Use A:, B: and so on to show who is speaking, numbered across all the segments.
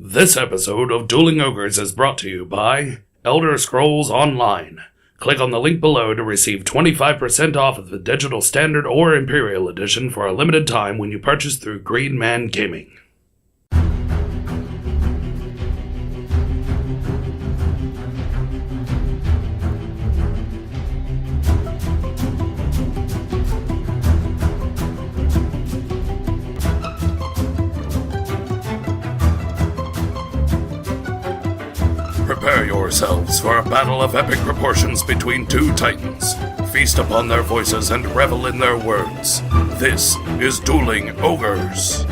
A: This episode of Dueling Ogres is brought to you by Elder Scrolls Online. Click on the link below to receive 25% off of the Digital Standard or Imperial Edition for a limited time when you purchase through Green Man Gaming. Prepare yourselves for a battle of epic proportions between two titans. Feast upon their voices and revel in their words. This is Dueling Ogres.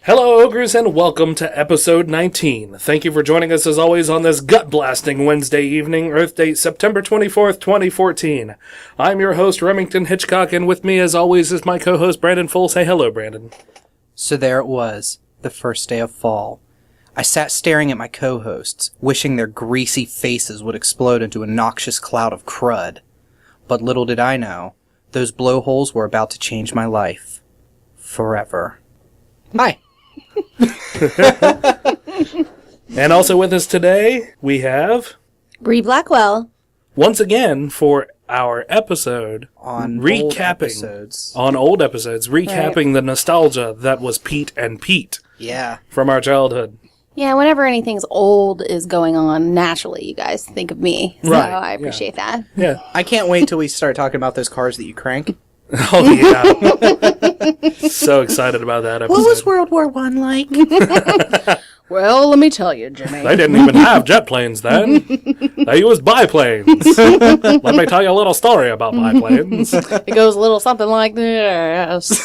B: Hello, Ogres, and welcome to episode 19. Thank you for joining us, as always, on this gut-blasting Wednesday evening, Earth date September 24th, 2014. I'm your host, Remington Hitchcock, and with me, as always, is my co-host, Brandon Full. Say hello, Brandon.
C: So there it was, the first day of fall. I sat staring at my co-hosts, wishing their greasy faces would explode into a noxious cloud of crud. But little did I know, those blowholes were about to change my life. Forever. Hi.
B: And also with us today, we have...
D: Bree Blackwell.
B: Once again, for our episode
C: On
B: recapping
C: old episodes.
B: on old episodes, recapping the nostalgia that was Pete and Pete
C: Yeah.
B: from our childhood.
D: Yeah, whenever anything's old is going on, naturally you guys think of me. So
B: Right,
D: I appreciate that.
B: Yeah.
C: I can't wait till we start talking about those cars that you crank.
B: Oh, yeah. So excited about that episode.
C: What was World War I like?
D: Well, let me tell you, Jimmy.
B: They didn't even have jet planes then. They used biplanes. Let me tell you a little story about biplanes.
D: It goes a little something like this.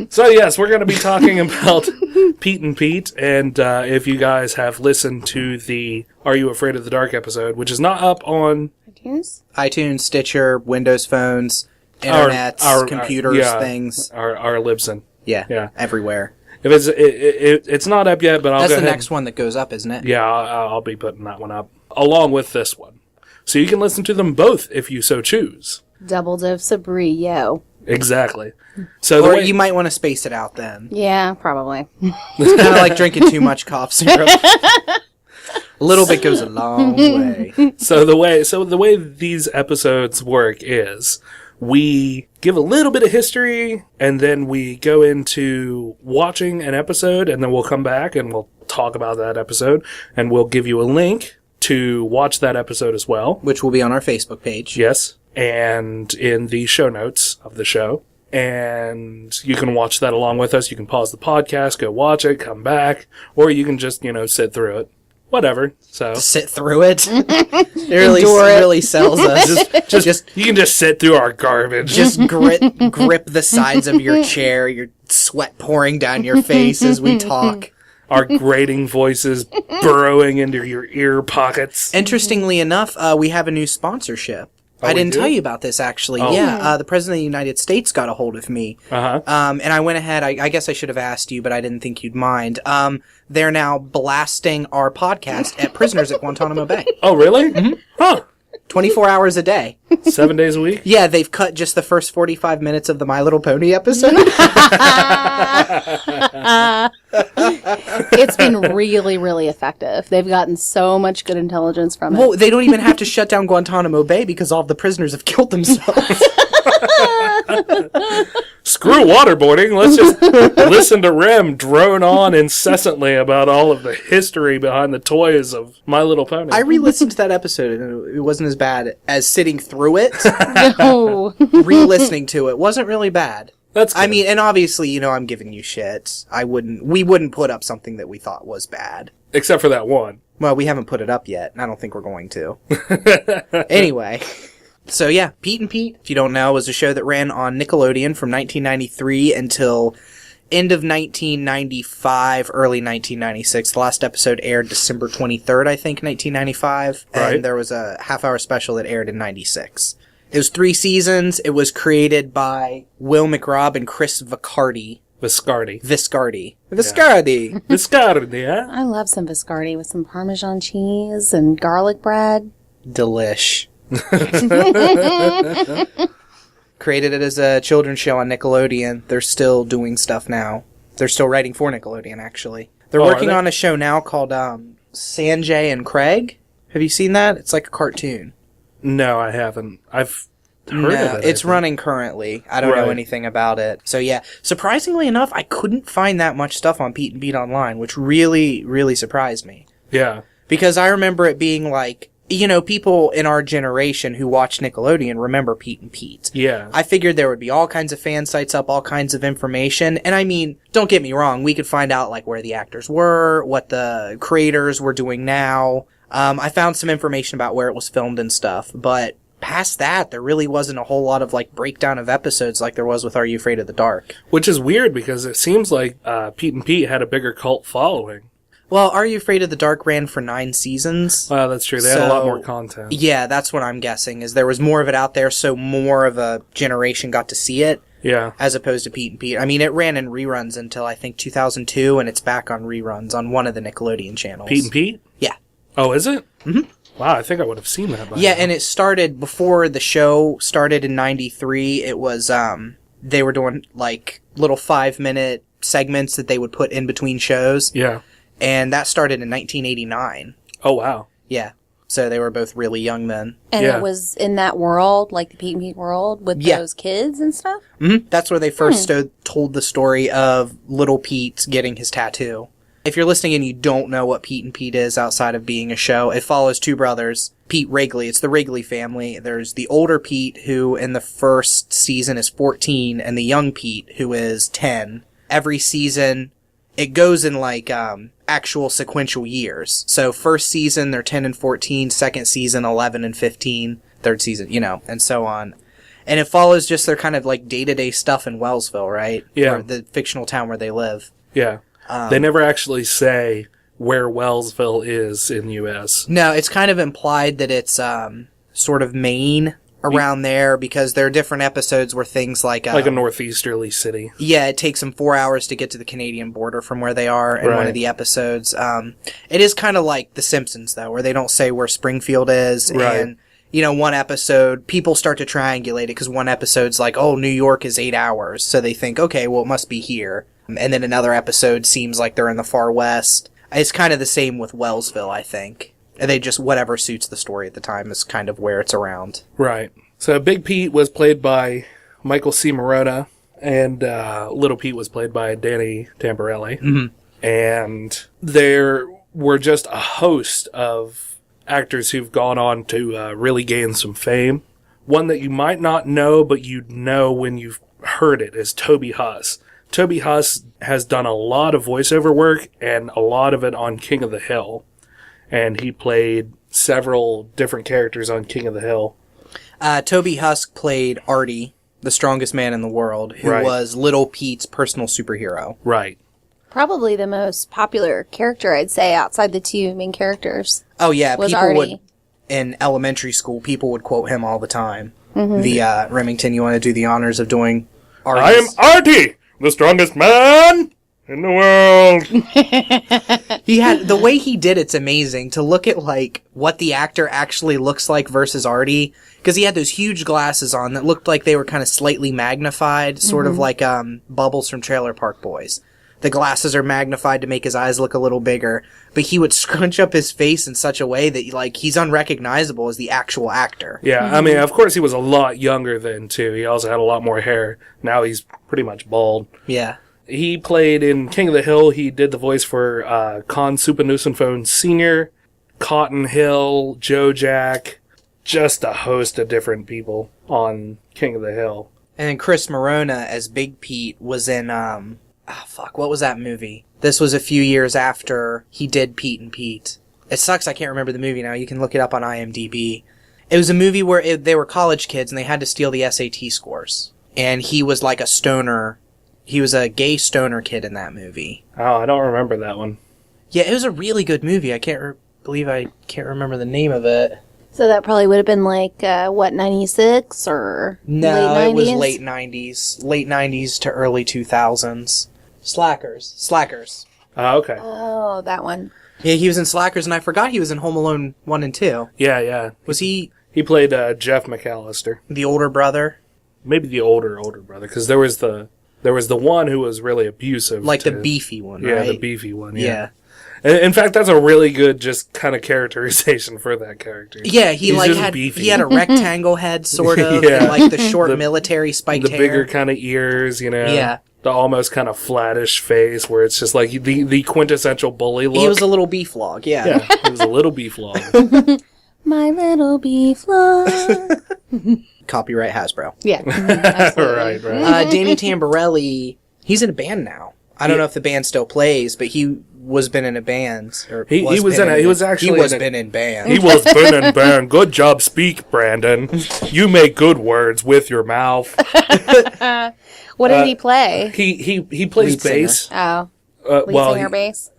B: So yes, we're going to be talking about Pete and Pete, and if you guys have listened to the Are You Afraid of the Dark episode, which is not up on...
C: iTunes, Stitcher, Windows phones, internets, computers, things.
B: Our Libsyn.
C: Yeah, everywhere.
B: If it's not up yet, but
C: That's the next one that goes up, isn't it?
B: Yeah, I'll be putting that one up along with this one, so you can listen to them both if you so choose.
D: Double dose of Brie, yo.
B: Exactly. So
C: Or you might want to space it out then.
D: Yeah, probably.
C: It's kind of like drinking too much cough syrup. A little bit goes a long way.
B: So the way these episodes work is we give a little bit of history, and then we go into watching an episode, and then we'll come back and we'll talk about that episode, and we'll give you a link to watch that episode as well.
C: Which will be on our Facebook page.
B: Yes, and in the show notes of the show. And you can watch that along with us. You can pause the podcast, go watch it, come back, or you can just, sit through it. Whatever. So
C: Sit through it. It really sells us. Just
B: you can just sit through our garbage.
C: Just grip the sides of your chair, your sweat pouring down your face as we talk.
B: Our grating voices burrowing into your ear pockets.
C: Interestingly enough, we have a new sponsorship. I didn't tell you about this, actually.
B: Oh.
C: Yeah, the President of the United States got a hold of me.
B: Uh-huh.
C: And I went ahead, I guess I should have asked you, but I didn't think you'd mind. They're now blasting our podcast at prisoners at Guantanamo Bay.
B: Oh, really? Mm-hmm. Huh.
C: 24 hours a day.
B: 7 days a week?
C: Yeah, they've cut just the first 45 minutes of the My Little Pony episode.
D: It's been really, really effective. They've gotten so much good intelligence from it.
C: Well, they don't even have to shut down Guantanamo Bay because all of the prisoners have killed themselves.
B: Screw waterboarding. Let's just listen to Rem drone on incessantly about all of the history behind the toys of My Little Pony.
C: I re-listened to that episode and it wasn't as bad as sitting through it.
D: No.
C: Re-listening to it wasn't really bad.
B: That's good.
C: I mean, and obviously, I'm giving you shit. We wouldn't put up something that we thought was bad.
B: Except for that one.
C: Well, we haven't put it up yet, and I don't think we're going to. Anyway. So yeah, Pete and Pete, if you don't know, was a show that ran on Nickelodeon from 1993 until end of 1995, early 1996. The last episode aired December 23rd, I think, 1995.
B: Right.
C: And there was a half-hour special that aired in 96. It was 3 seasons. It was created by Will McRobb and Chris Viscardi.
B: Viscardi.
C: Viscardi,
B: yeah?
D: I love some Viscardi with some Parmesan cheese and garlic bread.
C: Delish. Created it as a children's show on Nickelodeon. They're still doing stuff now. They're still writing for Nickelodeon, actually. They're working on a show now called Sanjay and Craig. Have you seen that? It's like a cartoon.
B: No, I haven't. I've heard of it.
C: It's running currently. I don't know anything about it. So yeah, surprisingly enough, I couldn't find that much stuff on Pete and Pete Online, which really, really surprised me.
B: Yeah.
C: Because I remember it being like, you know, people in our generation who watch Nickelodeon remember Pete and Pete.
B: Yeah.
C: I figured there would be all kinds of fan sites up, all kinds of information. And I mean, don't get me wrong, we could find out like where the actors were, what the creators were doing now. I found some information about where it was filmed and stuff, but past that, there really wasn't a whole lot of like breakdown of episodes like there was with Are You Afraid of the Dark?
B: Which is weird because it seems like Pete and Pete had a bigger cult following.
C: Well, Are You Afraid of the Dark ran for 9 seasons.
B: Well, that's true. They had a lot more content.
C: Yeah, that's what I'm guessing, is there was more of it out there, so more of a generation got to see it.
B: Yeah.
C: As opposed to Pete and Pete. I mean, it ran in reruns until, I think, 2002, and it's back on reruns on one of the Nickelodeon channels.
B: Pete and Pete?
C: Yeah.
B: Oh, is it?
C: Mm-hmm.
B: Wow, I think I would have seen that by
C: Yeah,
B: now.
C: and it started, before the show started in 93, it was, they were doing, like, little 5-minute segments that they would put in between shows.
B: Yeah.
C: And that started in 1989.
B: Oh, wow.
C: Yeah. So they were both really young then.
D: And
B: Yeah.
D: it was in that world, like the Pete and Pete world, with those kids and stuff?
C: Mm-hmm. That's where they first told the story of little Pete getting his tattoo. If you're listening and you don't know what Pete and Pete is outside of being a show, it follows 2 brothers, Pete Wrigley. It's the Wrigley family. There's the older Pete, who in the first season is 14, and the young Pete, who is 10. Every season, it goes in like actual sequential years. So first season, they're 10 and 14. Second season, 11 and 15. Third season, you know, and so on. And it follows just their kind of like day-to-day stuff in Wellsville, right?
B: Yeah.
C: Or the fictional town where they live.
B: Yeah. They never actually say where Wellsville is in the U.S.
C: No, it's kind of implied that it's sort of Maine around there, because there are different episodes where things like
B: a northeasterly city.
C: Yeah, it takes them 4 hours to get to the Canadian border from where they are in one of the episodes. It is kind of like The Simpsons, though, where they don't say where Springfield is.
B: Right.
C: And, you know, one episode, people start to triangulate it because one episode's like, oh, New York is 8 hours. So they think, okay, well, it must be here. And then another episode seems like they're in the far west. It's kind of the same with Wellsville, I think. They just, whatever suits the story at the time is kind of where it's around.
B: Right. So Big Pete was played by Michael C. Morona, and Little Pete was played by Danny Tamborelli. Mm-hmm. And there were just a host of actors who've gone on to really gain some fame. One that you might not know, but you'd know when you've heard it, is Toby Huss. Toby Huss has done a lot of voiceover work, and a lot of it on King of the Hill. And he played several different characters on King of the Hill.
C: Toby Huss played Artie, the strongest man in the world, who was Little Pete's personal superhero.
B: Right.
D: Probably the most popular character, I'd say, outside the 2 main characters.
C: Oh, yeah.
D: Was
C: people
D: Artie.
C: would, in elementary school, people would quote him all the time. Mm-hmm. Remington, you want to do the honors of doing Artie's?
B: I am Artie, the strongest man in the world.
C: He had, the way he did it's amazing to look at like what the actor actually looks like versus Artie, because he had those huge glasses on that looked like they were kind of slightly magnified, sort of like Bubbles from Trailer Park Boys. The glasses are magnified to make his eyes look a little bigger, but he would scrunch up his face in such a way that like he's unrecognizable as the actual actor.
B: Yeah, I mean, of course he was a lot younger then too. He also had a lot more hair. Now he's pretty much bald.
C: Yeah.
B: He played in King of the Hill. He did the voice for Con Supernussenphone Sr., Cotton Hill, Joe Jack, just a host of different people on King of the Hill.
C: And then Chris Morona as Big Pete was in, what was that movie? This was a few years after he did Pete and Pete. It sucks I can't remember the movie now. You can look it up on IMDb. It was a movie where they were college kids and they had to steal the SAT scores. And he was like a stoner. He was a gay stoner kid in that movie.
B: Oh, I don't remember that one.
C: Yeah, it was a really good movie. I can't believe I can't remember the name of it.
D: So that probably would have been like, 96 or
C: No,
D: late 90s?
C: it was late 90s. Late 90s to early 2000s. Slackers.
B: Oh, okay.
D: Oh, that one.
C: Yeah, he was in Slackers, and I forgot he was in Home Alone 1 and 2.
B: Yeah.
C: Was he
B: He played Jeff McAllister.
C: the older brother?
B: Maybe the older brother, because there was the one who was really abusive.
C: Like the
B: to-
C: beefy one,
B: Yeah,
C: right?
B: the beefy one.
C: Yeah.
B: In fact, that's a really good just kind of characterization for that character.
C: Yeah, he
B: He's
C: like
B: just
C: had
B: beefy.
C: he had a rectangle head, sort of,
B: Yeah.
C: and like the short
B: The-
C: military spiked
B: The
C: hair.
B: bigger kind of ears,
C: Yeah.
B: The almost kind of flattish face, where it's just like the quintessential bully look.
C: He was a little beef log,
B: yeah, he was a little beef log.
D: My little beef log.
C: Copyright Hasbro.
D: Yeah. Absolutely.
B: right.
C: Danny Tamborelli, he's in a band now. I don't know if the band still plays, but he was been in a band. Or
B: He was
C: been
B: in a- he was actually
C: he was
B: in a-
C: been in band.
B: He was been and banned. Good job, speak, Brandon. You make good words with your mouth.
D: What did he play?
B: He plays
C: Lead singer.
B: bass.
D: Oh, lead
B: Well,
D: singer bass?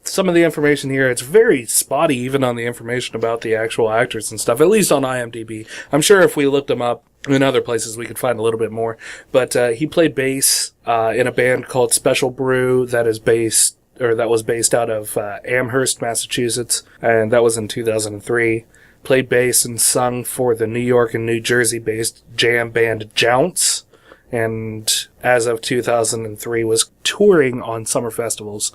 B: some of the information here, it's very spotty, even on the information about the actual actors and stuff, at least on IMDb. I'm sure if we looked him up in other places, we could find a little bit more. But he played bass in a band called Special Brew that was based out of Amherst, Massachusetts, and that was in 2003. Played bass and sung for the New York and New Jersey-based jam band Jounce, and as of 2003 was touring on summer festivals.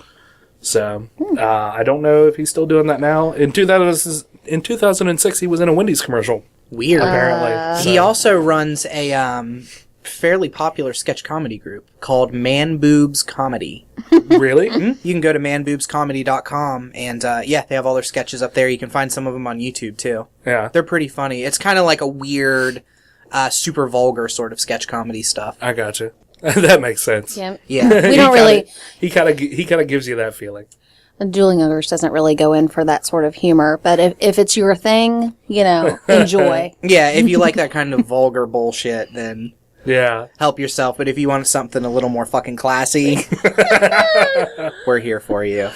B: So, I don't know if he's still doing that now. In 2006, he was in a Wendy's commercial,
C: Weird.
B: apparently.
C: He also runs a fairly popular sketch comedy group called Man Boobs Comedy.
B: Really?
C: You can go to manboobscomedy.com, and yeah, they have all their sketches up there. You can find some of them on YouTube, too.
B: Yeah.
C: They're pretty funny. It's kind of like a weird, super vulgar sort of sketch comedy stuff.
B: I gotcha. That makes sense.
D: Yeah.
C: Yeah.
D: We don't really...
B: He kind of gives you that feeling.
D: Dueling Ogres doesn't really go in for that sort of humor, but if it's your thing, enjoy.
C: Yeah, if you like that kind of vulgar bullshit, then
B: Yeah.
C: help yourself. But if you want something a little more fucking classy, we're here for you.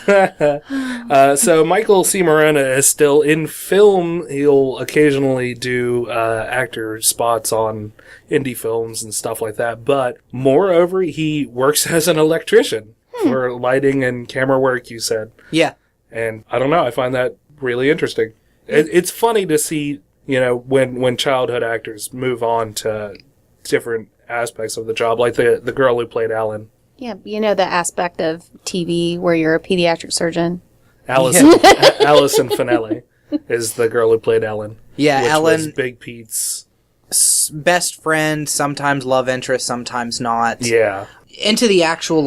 B: So Michael C. Morena is still in film. He'll occasionally do actor spots on indie films and stuff like that. But moreover, he works as an electrician for lighting and camera work, you said.
C: Yeah.
B: And I don't know, I find that really interesting. It's funny to see, when childhood actors move on to different aspects of the job, like the girl who played Ellen.
D: Yeah, the aspect of TV where you're a pediatric surgeon.
B: Allison Finelli is the girl who played Ellen.
C: Yeah,
B: which
C: Ellen,
B: was Big Pete's.
C: best friend, sometimes love interest, sometimes not.
B: Yeah.
C: Into the actual,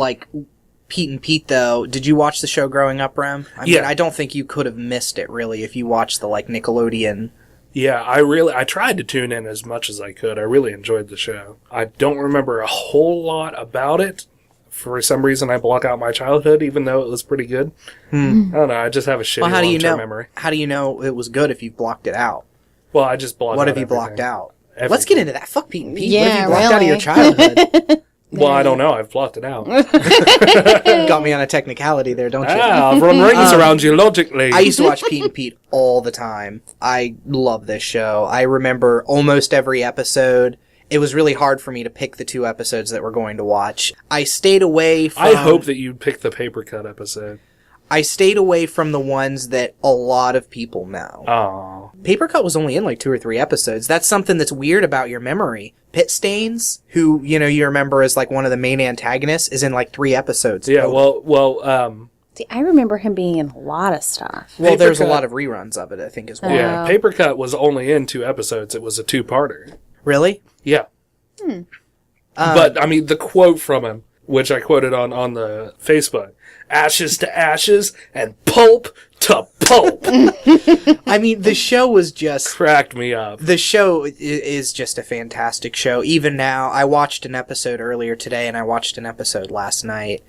C: Pete and Pete, though, did you watch the show growing up, Rem? I mean,
B: Yeah.
C: I don't think you could have missed it, really, if you watched the, Nickelodeon.
B: Yeah, I tried to tune in as much as I could. I really enjoyed the show. I don't remember a whole lot about it. For some reason, I block out my childhood, even though it was pretty good. I don't know, I just have a shitty
C: Well,
B: long-term memory.
C: How do you know it was good if you blocked it out?
B: Well, I just blocked out
C: What have you
B: everything.
C: blocked out?
B: Everything.
C: Let's get into that. Fuck Pete and Pete. What have
D: Yeah,
C: you blocked out of your
D: really.
C: childhood?
B: Well, I don't know. I've blocked it out.
C: Got me on a technicality there, don't you?
B: I've run rings around you logically.
C: I used to watch Pete and Pete all the time. I love this show. I remember almost every episode. It was really hard for me to pick the 2 episodes that we're going to watch. I stayed away from...
B: I hope that you'd pick the paper cut episode.
C: I stayed away from the ones that a lot of people know.
B: Oh.
C: Paper Cut was only in 2 or 3 episodes. That's something that's weird about your memory. Pit Stains, who, you remember as one of the main antagonists, is in 3 episodes.
B: Yeah,
C: total.
B: well,
D: See, I remember him being in a lot of stuff.
C: Well, there's a
B: Paper Cut-
C: lot of reruns of it, I think, as well.
B: yeah, Paper Cut was only in 2 episodes. It was a 2-parter.
C: Really?
B: Yeah. But, I mean, the quote from him, which I quoted on the Facebook, ashes to ashes and pulp to pulp,
C: I mean, the show was just...
B: cracked me up.
C: The show is just a fantastic show. Even now, I watched an episode earlier today, and I watched an episode last night,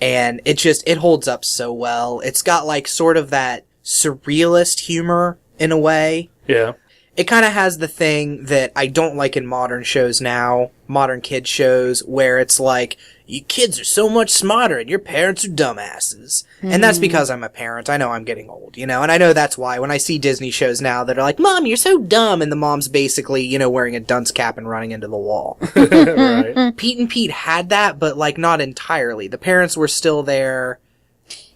C: and it holds up so well. It's got, sort of that surrealist humor, in a way.
B: Yeah.
C: It kind of has the thing that I don't like in modern shows now, modern kids shows, where it's you kids are so much smarter and your parents are dumbasses. And that's because I'm a parent. I know I'm getting old, and I know that's why when I see Disney shows now that are like, Mom, you're so dumb. And the mom's basically, wearing a dunce cap and running into the wall.
B: Right.
C: Pete and Pete had that, but like not entirely. The parents were still there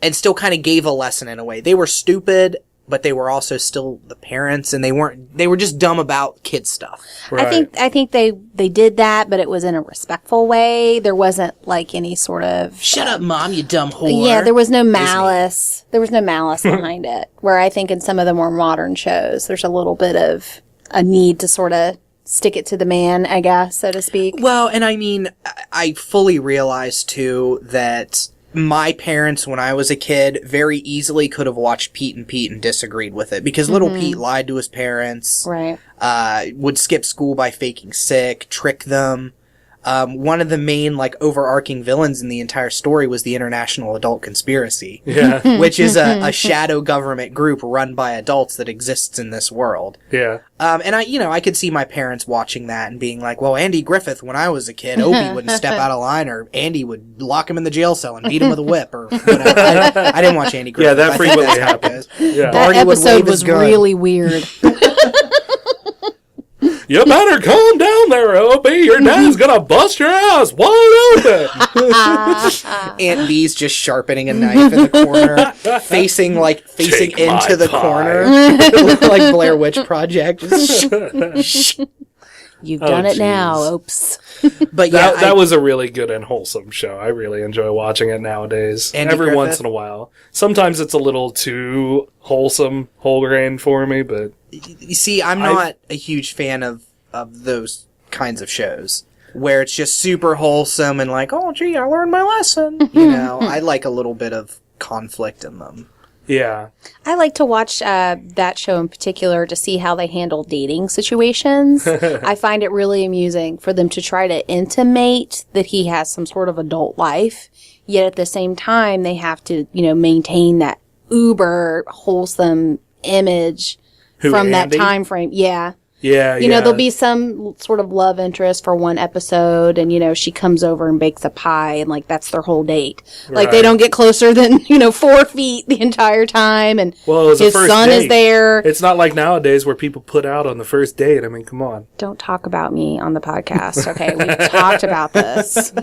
C: and still kind of gave a lesson in a way. They were stupid, but they were also still the parents, and they were just dumb about kid stuff.
B: Right.
D: I think they did that, but it was in a respectful way. There wasn't like any sort of
C: Shut up, Mom, you dumb whore.
D: Yeah, there was no malice. There was no malice behind it. Where I think in some of the more modern shows, there's a little bit of a need to sort of stick it to the man, I guess, so to speak.
C: Well, and I mean, I fully realize too that my parents, when I was a kid, very easily could have watched Pete and disagreed with it because little Pete lied to his parents,
D: Right.
C: Would skip school by faking sick, trick them. One of the main, overarching villains in the entire story was the International Adult Conspiracy,
B: Yeah.
C: which is a shadow government group run by adults that exists in this world.
B: Yeah.
C: And I could see my parents watching that and being like, well, Andy Griffith, when I was a kid, Opie wouldn't step out of line, or Andy would lock him in the jail cell and beat him with a whip, or whatever. I didn't watch Andy Griffith.
B: Yeah, that
C: I think
B: frequently
C: that's how it
B: happens.
C: goes.
B: Yeah.
D: That
C: Barney would
D: episode
C: wave his
D: was
C: gun.
D: really weird.
B: You better calm down there, Opie. Your dad's gonna bust your ass wide open.
C: Aunt Bee's just sharpening a knife in the corner, facing
A: Take
C: into
A: my
C: the
A: pie.
C: corner, like Blair Witch Project. Just
D: You've done it now.
B: jeez.
D: Oops.
C: But yeah,
B: That was a really good and wholesome show. I really enjoy watching it nowadays.
C: Andy
B: Every
C: Griffith?
B: once in a while. Sometimes it's a little too wholesome, whole grain for me, but
C: you see, I'm not a huge fan of those kinds of shows where it's just super wholesome and like, oh, gee, I learned my lesson. I like a little bit of conflict in them.
B: yeah.
D: I like to watch that show in particular to see how they handle dating situations. I find it really amusing for them to try to intimate that he has some sort of adult life, yet at the same time they have to, maintain that uber wholesome image
B: Who,
D: from
B: Andy?
D: that time frame. Yeah.
B: Yeah,
D: There'll be some sort of love interest for one episode, and, she comes over and bakes a pie, and, that's their whole date. Like, they
B: Right.
D: don't get closer than, 4 feet the entire time, and
B: Well, it was a
D: his
B: first
D: son is
B: date.
D: there.
B: It's not like nowadays where people put out on the first date. I mean, come on.
D: Don't talk about me on the podcast, okay? We've talked about this.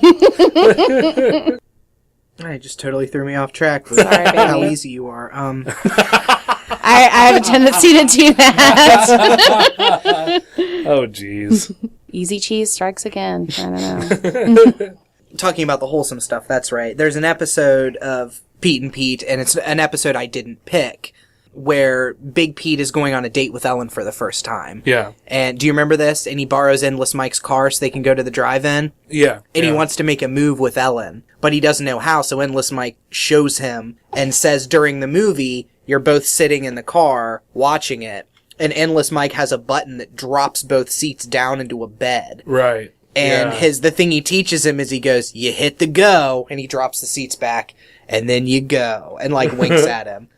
C: I just totally threw me off track with
D: Sorry, baby.
C: how easy you are.
D: I have a tendency to do that.
B: Oh, jeez.
D: Easy cheese strikes again. I don't know.
C: Talking about the wholesome stuff, that's right. There's an episode of Pete and Pete, and it's an episode I didn't pick, where Big Pete is going on a date with Ellen for the first time.
B: Yeah.
C: And do you remember this? And he borrows Endless Mike's car so they can go to the drive-in.
B: Yeah.
C: And
B: yeah.
C: he wants to make a move with Ellen, but he doesn't know how, so Endless Mike shows him and says during the movie, you're both sitting in the car watching it, and Endless Mike has a button that drops both seats down into a bed.
B: Right.
C: And
B: yeah.
C: the thing he teaches him is he goes, you hit the go, and he drops the seats back, and then you go, and winks at him.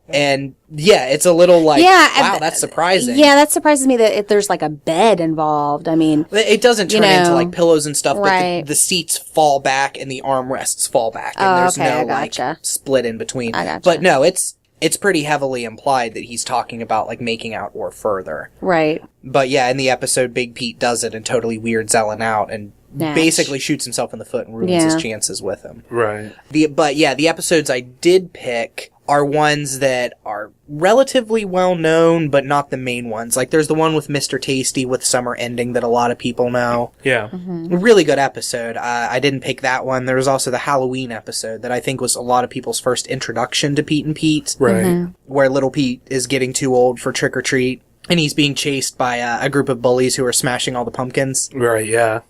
C: And yeah, it's a little wow, that's surprising.
D: Yeah, that surprises me that if there's a bed involved. I mean,
C: It doesn't turn into pillows and stuff,
D: right.
C: but the seats fall back and the armrests fall back, and
D: Oh,
C: there's
D: okay, I
C: no
D: gotcha.
C: split in between.
D: I gotcha.
C: But no, it's pretty heavily implied that he's talking about making out or further.
D: right.
C: But yeah, in the episode, Big Pete does it and totally weirds Ellen out and
D: Natch.
C: basically shoots himself in the foot and ruins his chances with him.
B: Right.
C: But yeah, the episodes I did pick are ones that are relatively well known, but not the main ones. There's the one with Mr. Tasty with Summer Ending that a lot of people know.
B: Yeah.
C: A really good episode. I didn't pick that one. There was also the Halloween episode that I think was a lot of people's first introduction to Pete and Pete,
B: Right.
C: where little Pete is getting too old for trick or treat, and he's being chased by a group of bullies who are smashing all the pumpkins.
B: Right. Yeah.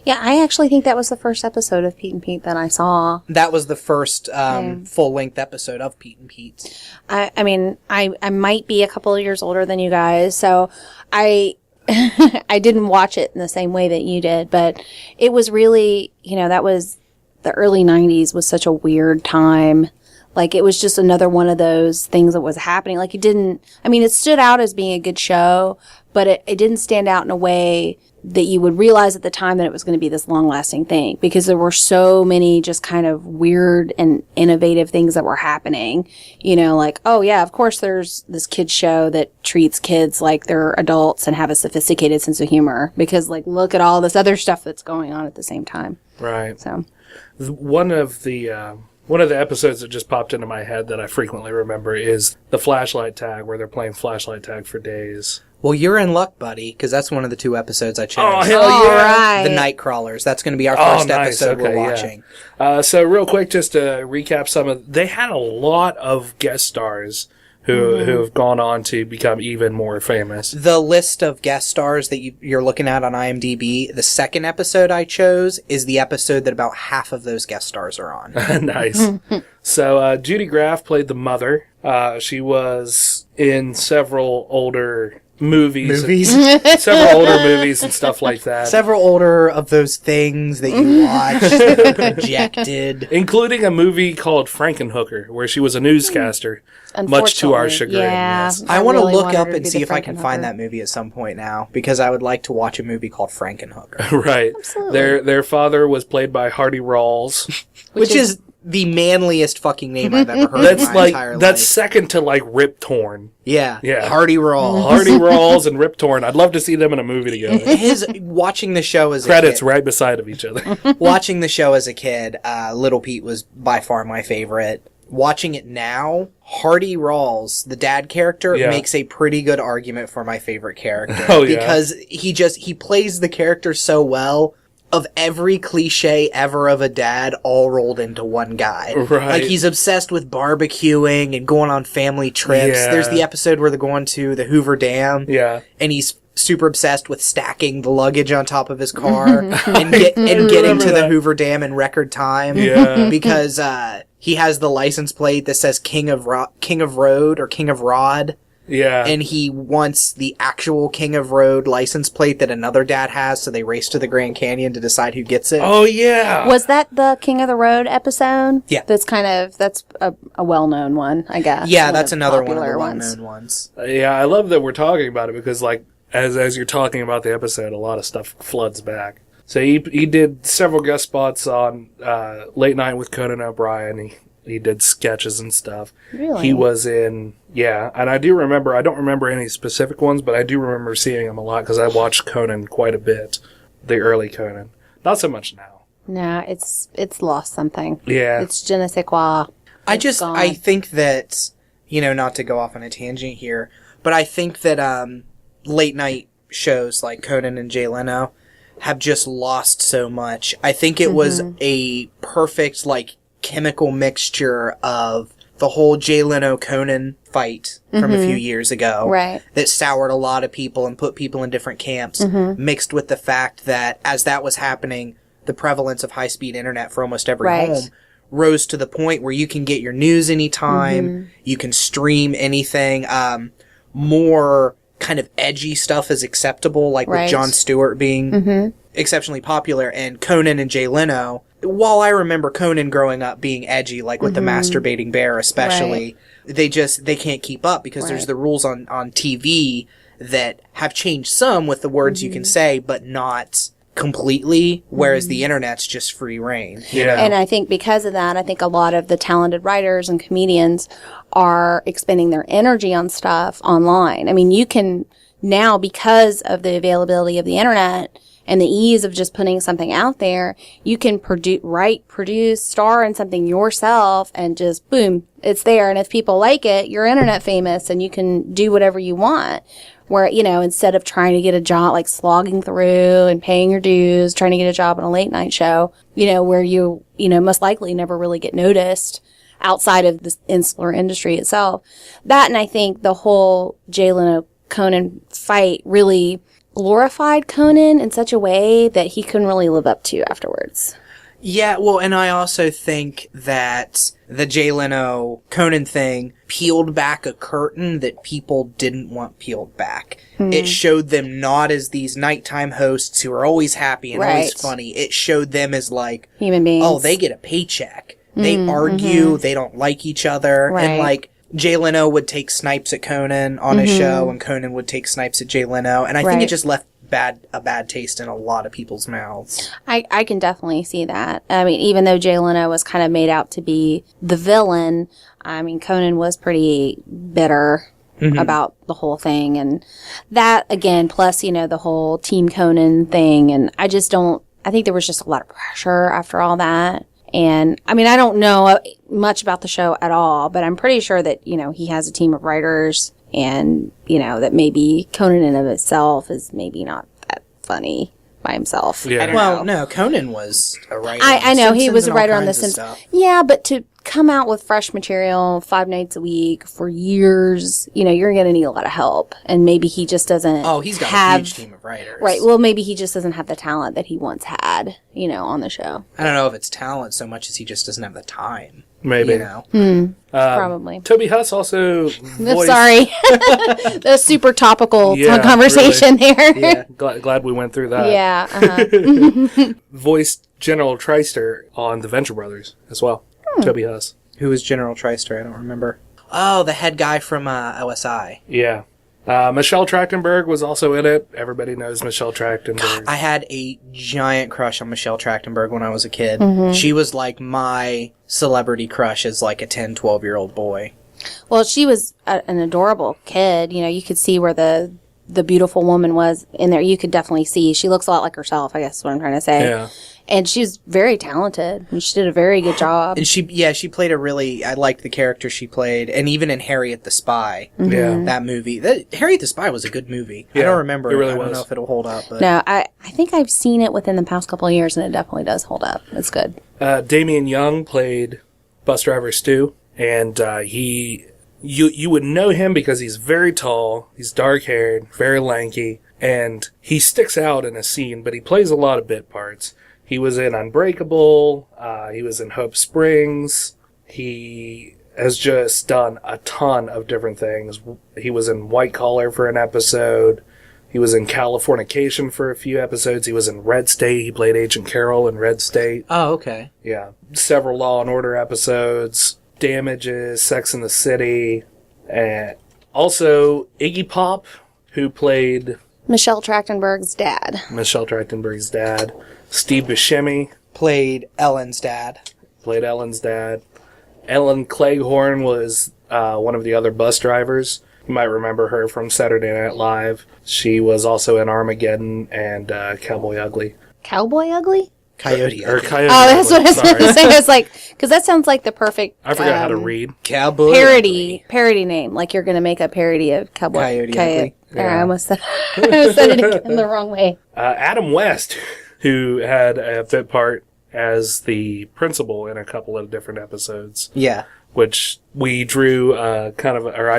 D: Yeah, I actually think that was the first episode of Pete and Pete that I saw.
C: That was the first full-length episode of Pete and Pete.
D: I mean, I might be a couple of years older than you guys, so I I didn't watch it in the same way that you did, but it was really, that was the early 90s was such a weird time. It was just another one of those things that was happening. It stood out as being a good show, but it didn't stand out in a way that you would realize at the time that it was going to be this long-lasting thing, because there were so many just kind of weird and innovative things that were happening. You know, like, oh yeah, of course there's this kids show that treats kids like they're adults and have a sophisticated sense of humor, because like, look at all this other stuff that's going on at the same time.
B: Right.
D: So
B: one of the episodes that just popped into my head that I frequently remember is the flashlight tag, where they're playing flashlight tag for days.
C: Well, you're in luck, buddy, because that's one of the 2 episodes I chose.
B: Oh, hell yeah.
D: all right.
C: The Nightcrawlers. That's going to be our first
B: nice.
C: episode
B: Okay,
C: we're
B: yeah.
C: watching.
B: So real quick, just to recap they had a lot of guest stars who have gone on to become even more famous.
C: The list of guest stars that you're looking at on IMDb, the second episode I chose is the episode that about half of those guest stars are on.
B: Nice. So Judy Graff played the mother. She was in several older movies. Several older movies and stuff like that.
C: Several older of those things that you watched, projected.
B: Including a movie called Frankenhooker, where she was a newscaster, much to our chagrin.
D: Yeah,
B: Yes.
C: I want to
D: really
C: look
D: wanted
C: up
D: her to
C: and
D: be
C: see
D: the
C: if I can find
D: Frankenhooker.
C: that movie at some point now, because I would like to watch a movie called Frankenhooker.
B: Right.
D: Absolutely.
B: Their father was played by Hardy Rawls.
C: Which is the manliest fucking name I've ever heard in my entire life.
B: That's second to like Rip Torn.
C: Yeah.
B: Yeah.
C: Hardy Rawls.
B: Hardy Rawls and Rip Torn. I'd love to see them in a movie together.
C: Watching the show as
B: Credits
C: a kid,
B: right beside of each other.
C: watching the show as a kid, Little Pete was by far my favorite. Watching it now, Hardy Rawls, the dad character,
B: Yeah.
C: makes a pretty good argument for my favorite character.
B: Oh, yeah.
C: Because he plays the character so well, of every cliche ever of a dad all rolled into one guy.
B: Right.
C: Like, he's obsessed with barbecuing and going on family trips.
B: Yeah.
C: There's the episode where they're going to the Hoover Dam.
B: Yeah.
C: And he's super obsessed with stacking the luggage on top of his car and getting to the
B: that.
C: Hoover Dam in record time.
B: Yeah.
C: Because he has the license plate that says King of Road or King of Rod.
B: Yeah.
C: And he wants the actual King of Road license plate that another dad has, so they race to the Grand Canyon to decide who gets it.
B: Oh, yeah.
D: Was that the King of the Road episode?
C: Yeah.
D: That's a well-known one, I guess.
C: Yeah,
D: One
C: that's
D: of the
C: another one of
D: popular
C: the
D: ones.
C: well-known ones.
B: Yeah, I love that we're talking about it because, like, as you're talking about the episode, a lot of stuff floods back. So he did several guest spots on Late Night with Conan O'Brien. He did sketches and stuff.
D: Really?
B: He was in, yeah, and I don't remember any specific ones, but I do remember seeing him a lot because I watched Conan quite a bit, the early Conan. Not so much now.
D: No, it's lost something.
B: Yeah.
D: It's je ne sais quoi.
C: I
D: gone.
C: think that, not to go off on a tangent here, but I think that late night shows like Conan and Jay Leno have just lost so much. I think it was a perfect, like, chemical mixture of the whole Jay Leno Conan fight from a few years ago.
D: Right.
C: That soured a lot of people and put people in different camps, mixed with the fact that as that was happening, the prevalence of high-speed internet for almost every
D: Right.
C: home rose to the point where you can get your news anytime, you can stream anything, more kind of edgy stuff is acceptable, like
D: Right.
C: with Jon Stewart being exceptionally popular, and Conan and Jay Leno. While I remember Conan growing up being edgy, like with the masturbating bear especially, they can't keep up because there's
D: Right.
C: the rules on TV that have changed some with the words you can say, but not completely, whereas the internet's just free reign.
B: Yeah.
D: And I think because of that, I think a lot of the talented writers and comedians are expending their energy on stuff online. I mean, you can now, because of the availability of the internet and the ease of just putting something out there, you can produce, star in something yourself, and just boom, it's there. And if people like it, you're internet famous and you can do whatever you want. Where, instead of trying to get a job, like slogging through and paying your dues, trying to get a job on a late night show, where you most likely never really get noticed outside of the insular industry itself. That, and I think the whole Jay Leno Conan fight really glorified Conan in such a way that he couldn't really live up to afterwards.
C: Yeah, well, and I also think that the Jay Leno Conan thing peeled back a curtain that people didn't want peeled back. It showed them not as these nighttime hosts who are always happy and always
D: Right.
C: funny. It showed them as like,
D: Human beings.
C: oh, they get a paycheck. They argue, they don't like each other.
D: Right.
C: And like, Jay Leno would take snipes at Conan on his show, and Conan would take snipes at Jay Leno. And I think it
D: Right.
C: just left a bad taste in a lot of people's mouths.
D: I can definitely see that. I mean, even though Jay Leno was kind of made out to be the villain, I mean, Conan was pretty bitter about the whole thing. And that, again, plus, the whole Team Conan thing. And I think there was just a lot of pressure after all that. And, I mean, I don't know much about the show at all, but I'm pretty sure that, he has a team of writers and, that maybe Conan in of itself is maybe not that funny by himself.
B: Yeah.
C: Well, no, Conan was a writer.
D: I know, he was a writer on
C: The
D: The Simpsons. Yeah, but to come out with fresh material 5 nights a week for years, you're going to need a lot of help. And maybe he just doesn't
C: he's got a huge team of writers.
D: Right. Well, maybe he just doesn't have the talent that he once had, on the show.
C: I don't know if it's talent so much as he just doesn't have the time.
B: Maybe.
D: Probably.
B: Toby Huss also voiced...
D: Sorry. The super topical conversation there.
B: Yeah, glad we went through that.
D: Yeah. Uh-huh.
B: Voiced General Treister on The Venture Brothers as well. Toby Huss.
C: Who was General Treister? I don't remember. Oh, the head guy from OSI.
B: Yeah. Michelle Trachtenberg was also in it. Everybody knows Michelle Trachtenberg.
C: I had a giant crush on Michelle Trachtenberg when I was a kid. She was like my celebrity crush as like a 10, 12-year-old boy.
D: Well, she was an adorable kid. You could see where the beautiful woman was in there. You could definitely see. She looks a lot like herself, I guess is what I'm trying to say.
B: Yeah.
D: And she's very talented. And she did a very good job.
C: And she played I liked the character she played. And even in Harriet the Spy, that movie. Harriet the Spy was a good movie.
B: Yeah,
C: I don't remember
B: it really
C: I
B: was.
C: don't know if it'll hold up. But.
D: No, I think I've seen it within the past couple of years, and it definitely does hold up. It's good.
B: Damian Young played bus driver Stu. And you would know him because he's very tall, he's dark-haired, very lanky, and he sticks out in a scene, but he plays a lot of bit parts. He was in Unbreakable, he was in Hope Springs, he has just done a ton of different things. He was in White Collar for an episode, he was in Californication for a few episodes, he was in Red State, he played Agent Carroll in Red State.
C: Oh, okay.
B: Yeah, several Law and Order episodes, Damages, Sex and the City, and also Iggy Pop, who played
D: Michelle Trachtenberg's dad.
B: Steve Buscemi
C: Played Ellen's dad.
B: Ellen Cleghorn was one of the other bus drivers. You might remember her from Saturday Night Live. She was also in Armageddon and Cowboy Ugly.
D: Cowboy Ugly?
C: Coyote.
B: Coyote
D: Oh, that's
B: Ugly,
D: what I was going to say. I was like, because that sounds like the perfect
B: I forgot how to read.
C: Cowboy.
D: parody name. Like you're going to make a parody of Cowboy
C: Coyote Ugly.
D: I almost said, it again the wrong way.
B: Adam West, who had a bit part as the principal in a couple of different episodes.
C: Yeah.
B: Which we drew I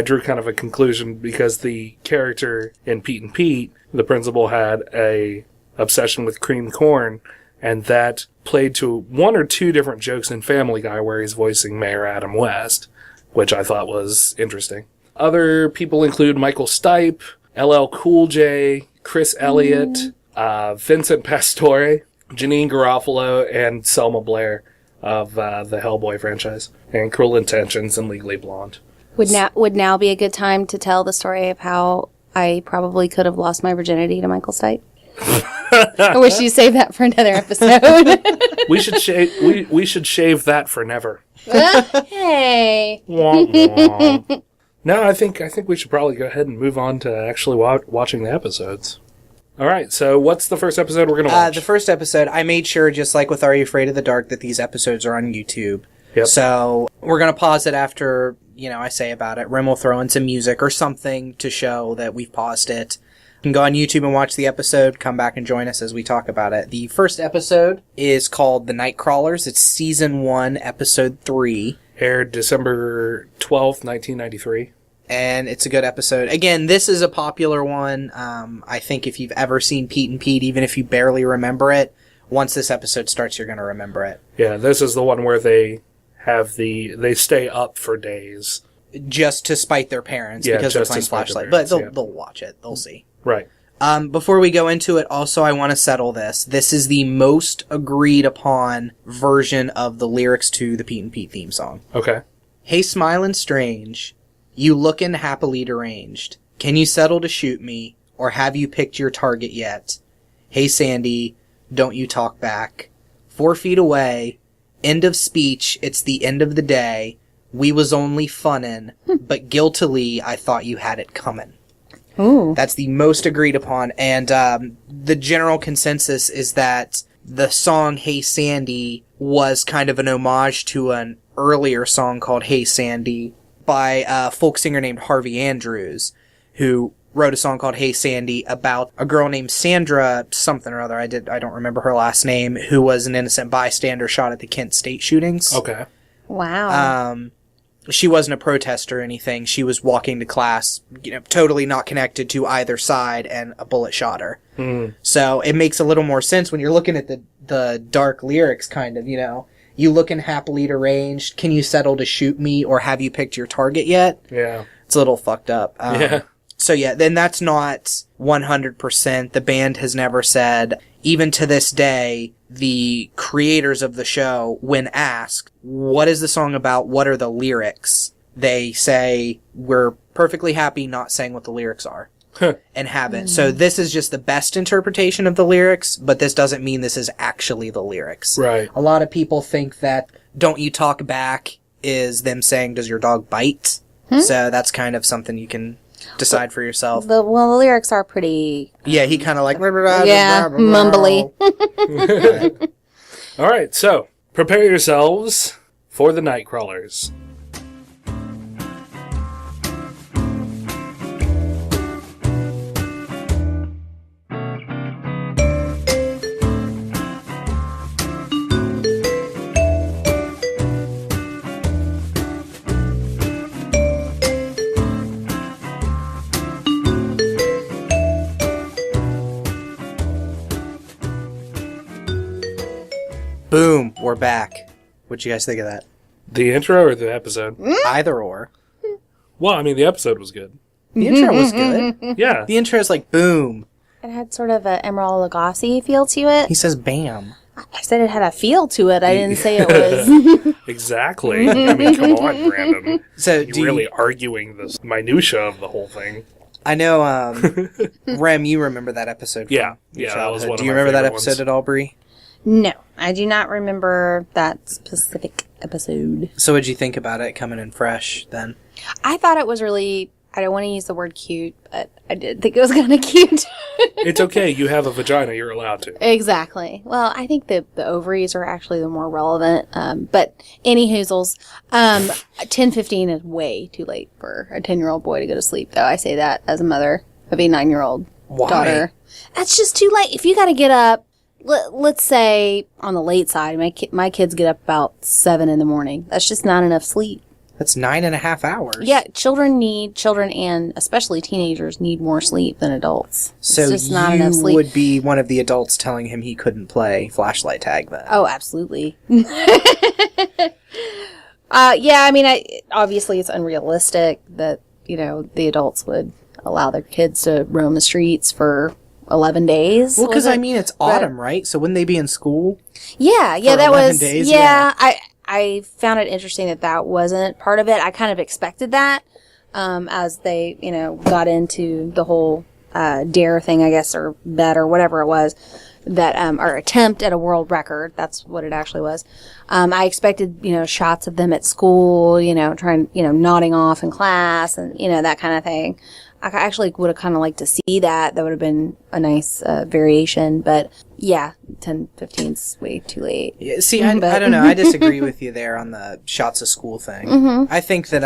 B: drew kind of a conclusion because the character in Pete and Pete, the principal, had a obsession with cream corn, and that played to 1 or 2 different jokes in Family Guy where he's voicing Mayor Adam West, which I thought was interesting. Other people include Michael Stipe, LL Cool J, Chris Elliott, Vincent Pastore, Janine Garofalo, and Selma Blair of the Hellboy franchise, and Cruel Intentions and Legally Blonde.
D: Would now be a good time to tell the story of how I probably could have lost my virginity to Michael Stipe? Or wish you saved that for another episode?
B: We should shave that for never.
D: Hey.
B: No, I think we should probably go ahead and move on to actually watching the episodes. All right, so what's the first episode we're going to watch?
C: The first episode, I made sure, just like with Are You Afraid of the Dark, that these episodes are on YouTube.
B: Yep.
C: So we're going to pause it after, I say about it. Rim will throw in some music or something to show that we've paused it. You can go on YouTube and watch the episode, come back and join us as we talk about it. The first episode is called The Nightcrawlers. It's Season 1, Episode 3.
B: Aired December 12th, 1993.
C: And it's a good episode. Again, this is a popular one. I think if you've ever seen Pete and Pete, even if you barely remember it, once this episode starts, you're going to remember it.
B: Yeah, this is the one where they stay up for days.
C: Just to spite their parents because they're playing Flashlight. But they'll watch it. They'll see.
B: Right.
C: Before we go into it, also, I want to settle this. This is the most agreed upon version of the lyrics to the Pete and Pete theme song.
B: Okay.
C: Hey, smilin' strange, you lookin' happily deranged. Can you settle to shoot me, or have you picked your target yet? Hey Sandy, don't you talk back. 4 feet away, end of speech, it's the end of the day. We was only funnin', but guiltily I thought you had it comin'.
D: Ooh.
C: That's the most agreed upon, and the general consensus is that the song Hey Sandy was kind of an homage to an earlier song called Hey Sandy by a folk singer named Harvey Andrews, who wrote a song called Hey Sandy about a girl named Sandra something or other, I don't remember her last name, who was an innocent bystander shot at the Kent State shootings.
B: Okay.
D: Wow.
C: She wasn't a protester or anything. She was walking to class, totally not connected to either side, and a bullet shot her. So it makes a little more sense when you're looking at the dark lyrics, kind of, You looking happily deranged? Can you settle to shoot me? Or have you picked your target yet?
B: Yeah.
C: It's a little fucked up.
B: Yeah.
C: So yeah, then that's not 100%. The band has never said, even to this day, the creators of the show, when asked, what is the song about? What are the lyrics? They say, we're perfectly happy not saying what the lyrics are. And haven't. So this is just the best interpretation of the lyrics, but this doesn't mean this is actually the lyrics.
B: Right.
C: A lot of people think that Don't You Talk Back is them saying, does your dog bite? So that's kind of something you can decide for yourself.
D: The lyrics are pretty...
C: Yeah, he kind of like...
D: mumbly.
B: All right, so prepare yourselves for the night crawlers.
C: Boom, we're back. What'd you guys think of that?
B: The intro or the episode?
C: Either or.
B: Well, I mean, the episode was good.
C: The intro was good.
B: Yeah.
C: The intro is like, boom.
D: It had sort of an Emerald Lagasse feel to it.
C: He says, bam.
D: I said it had a feel to it. I didn't say it was.
B: Exactly. I mean, come on, Brandon.
C: So,
B: You're really arguing the minutia of the whole thing.
C: I know, Rem, you remember that episode from
B: Yeah.
C: your
B: Yeah, that was
C: childhood.
B: one of
C: Do you
B: my
C: remember that
B: favorite
C: episode
B: ones.
C: at all, Bree?
D: No, I do not remember that specific episode.
C: So what'd you think about it coming in fresh then?
D: I thought it was really... I don't want to use the word cute, but I did think it was kind of cute.
B: It's okay. You have a vagina. You're allowed to.
D: Exactly. Well, I think the ovaries are actually the more relevant. But any hoozles, 10:15 is way too late for a 10-year-old boy to go to sleep, though. I say that as a mother of a 9-year-old daughter. That's just too late. If you got to get up, let's say on the late side, my kids get up about 7 in the morning. That's just not enough sleep.
C: That's 9.5 hours.
D: Yeah, children and especially teenagers need more sleep than adults.
C: So
D: it's just not enough
C: you
D: sleep.
C: would be one of the adults telling him he couldn't play flashlight tag then.
D: Oh, absolutely. Yeah, I mean, obviously it's unrealistic that, the adults would allow their kids to roam the streets for 11 days.
C: Well, because it's autumn, right? So wouldn't they be in school?
D: Yeah,
C: for
D: that
C: 11
D: was,
C: days?
D: yeah, I found it interesting that wasn't part of it. I kind of expected that, as they, got into the whole, dare thing, I guess, or bet or whatever it was, that, or attempt at a world record. That's what it actually was. I expected, shots of them at school, trying, nodding off in class and, that kind of thing. I actually would have kind of liked to see that. That would have been a nice variation. But yeah, 10:15's way too late.
C: Yeah, see, I don't know. I disagree with you there on the shots of school thing.
D: Mm-hmm.
C: I think that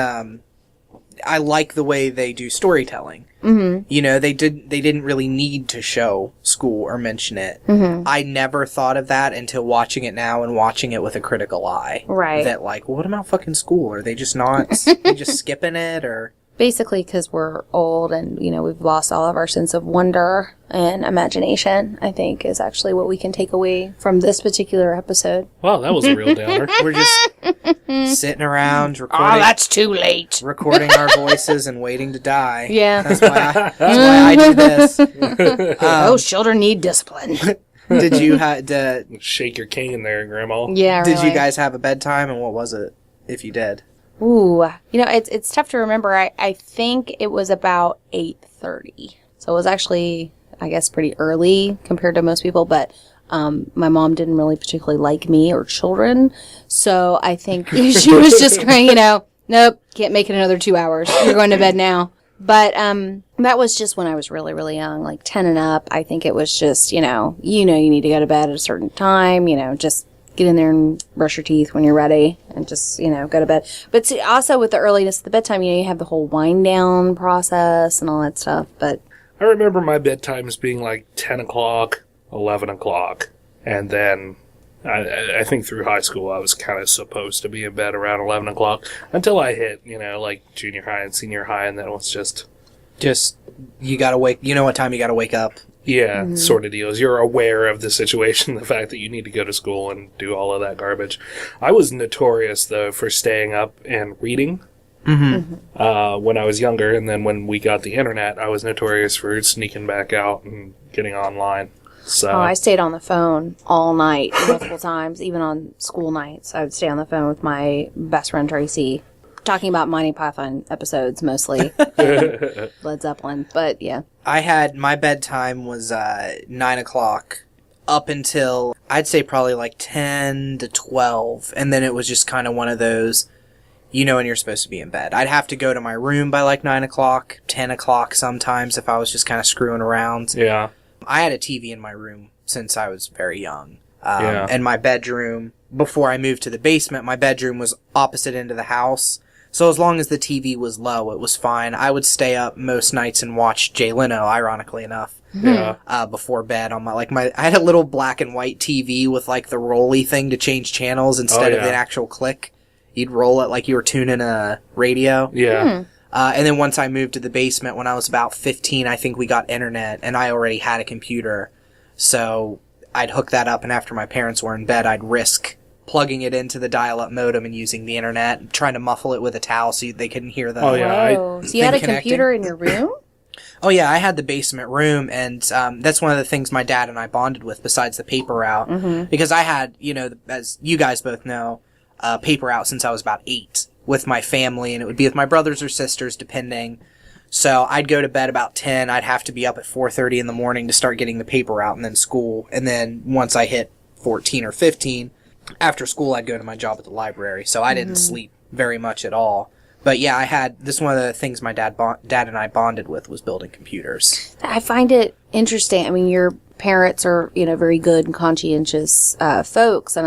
C: I like the way they do storytelling.
D: Mm-hmm.
C: They didn't really need to show school or mention it.
D: Mm-hmm.
C: I never thought of that until watching it now and watching it with a critical eye.
D: Right.
C: That like, what about fucking school? Are they just not just skipping it or?
D: Basically, because we're old and, we've lost all of our sense of wonder and imagination, I think, is actually what we can take away from this particular episode.
B: Wow, that was a real downer.
C: We're just sitting around recording.
D: that's too late.
C: Recording our voices and waiting to die.
D: Yeah.
C: That's why I do this.
D: Those children need discipline.
C: Did you
B: Shake your cane there, Grandma.
D: Yeah,
C: Did you
D: really.
C: guys have a bedtime, and what was it, if you did?
D: Ooh, it's tough to remember. I think it was about 8:30. So it was actually, I guess, pretty early compared to most people, but my mom didn't really particularly like me or children. So I think she was just going, nope, can't make it another 2 hours. You're going to bed now. But that was just when I was really, really young, like 10 and up. I think it was just, you need to go to bed at a certain time, just get in there and brush your teeth when you're ready and just, go to bed. But see, also with the earliness of the bedtime, you have the whole wind down process and all that stuff. But
B: I remember my bedtimes being like 10 o'clock, 11 o'clock. And then I think through high school I was kind of supposed to be in bed around 11 o'clock until I hit, like junior high and senior high. And then it was just,
C: you gotta wake, what time you gotta wake up.
B: yeah, sort of deals. You're aware of the situation, the fact that you need to go to school and do all of that garbage. I was notorious, though, for staying up and reading when I was younger. And then when we got the internet, I was notorious for sneaking back out and getting online. So
D: I stayed on the phone all night, multiple times, even on school nights. I would stay on the phone with my best friend, Tracy, talking about Monty Python episodes, mostly. Led Zeppelin, but yeah.
C: I had, my bedtime was 9 o'clock up until, I'd say probably like 10 to 12. And then it was just kind of one of those, when you're supposed to be in bed. I'd have to go to my room by like 9 o'clock, 10 o'clock sometimes if I was just kind of screwing around.
B: yeah.
C: I had a TV in my room since I was very young.
B: Yeah.
C: And my bedroom, before I moved to the basement, my bedroom was opposite end of the house. So as long as the TV was low, it was fine. I would stay up most nights and watch Jay Leno, ironically enough,
B: Yeah.
C: before bed. On I had a little black and white TV with like the rolly thing to change channels instead of an actual click. You'd roll it like you were tuning a radio.
B: Yeah.
C: And then once I moved to the basement when I was about 15, I think we got internet, and I already had a computer. So I'd hook that up, and after my parents were in bed, I'd risk plugging it into the dial-up modem and using the internet, and trying to muffle it with a towel so they couldn't hear the...
B: Oh, yeah.
D: Whoa. So you had a
C: connecting.
D: computer in your room?
C: Oh, yeah, I had the basement room, and that's one of the things my dad and I bonded with besides the paper route. Because I had, as you guys both know, paper route since I was about 8 with my family, and it would be with my brothers or sisters, depending. So I'd go to bed about 10. I'd have to be up at 4:30 in the morning to start getting the paper route and then school. And then once I hit 14 or 15, after school, I'd go to my job at the library. So I didn't sleep very much at all. But yeah, I had, this is one of the things my dad and I bonded with was building computers.
D: I find it interesting. I mean, your parents are, very good and conscientious folks, and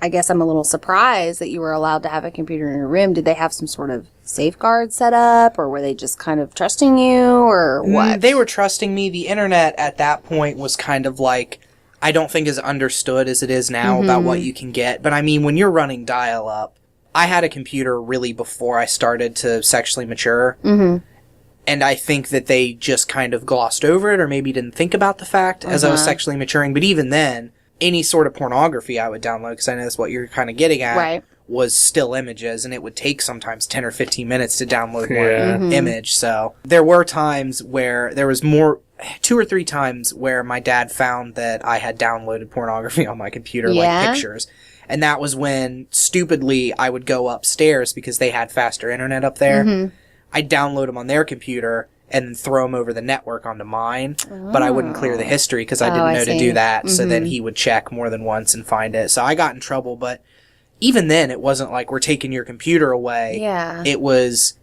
D: I guess I'm a little surprised that you were allowed to have a computer in your room. Did they have some sort of safeguard set up, or were they just kind of trusting you, or what?
C: They were trusting me. The internet at that point was kind of like, I don't think as understood as it is now about what you can get. But I mean, when you're running dial-up, I had a computer really before I started to sexually mature. And I think that they just kind of glossed over it, or maybe didn't think about the fact as I was sexually maturing. But even then, any sort of pornography I would download, because I know that's what you're kind of getting at, was still images, and it would take sometimes 10 or 15 minutes to download one image. So there were times where there was 2 or 3 times where my dad found that I had downloaded pornography on my computer, like pictures. And that was when, stupidly, I would go upstairs because they had faster internet up there. I'd download them on their computer and then throw them over the network onto mine. But I wouldn't clear the history because I didn't know to do that. So then he would check more than once and find it. So I got in trouble. But even then, it wasn't like we're taking your computer away.
D: Yeah.
C: It was...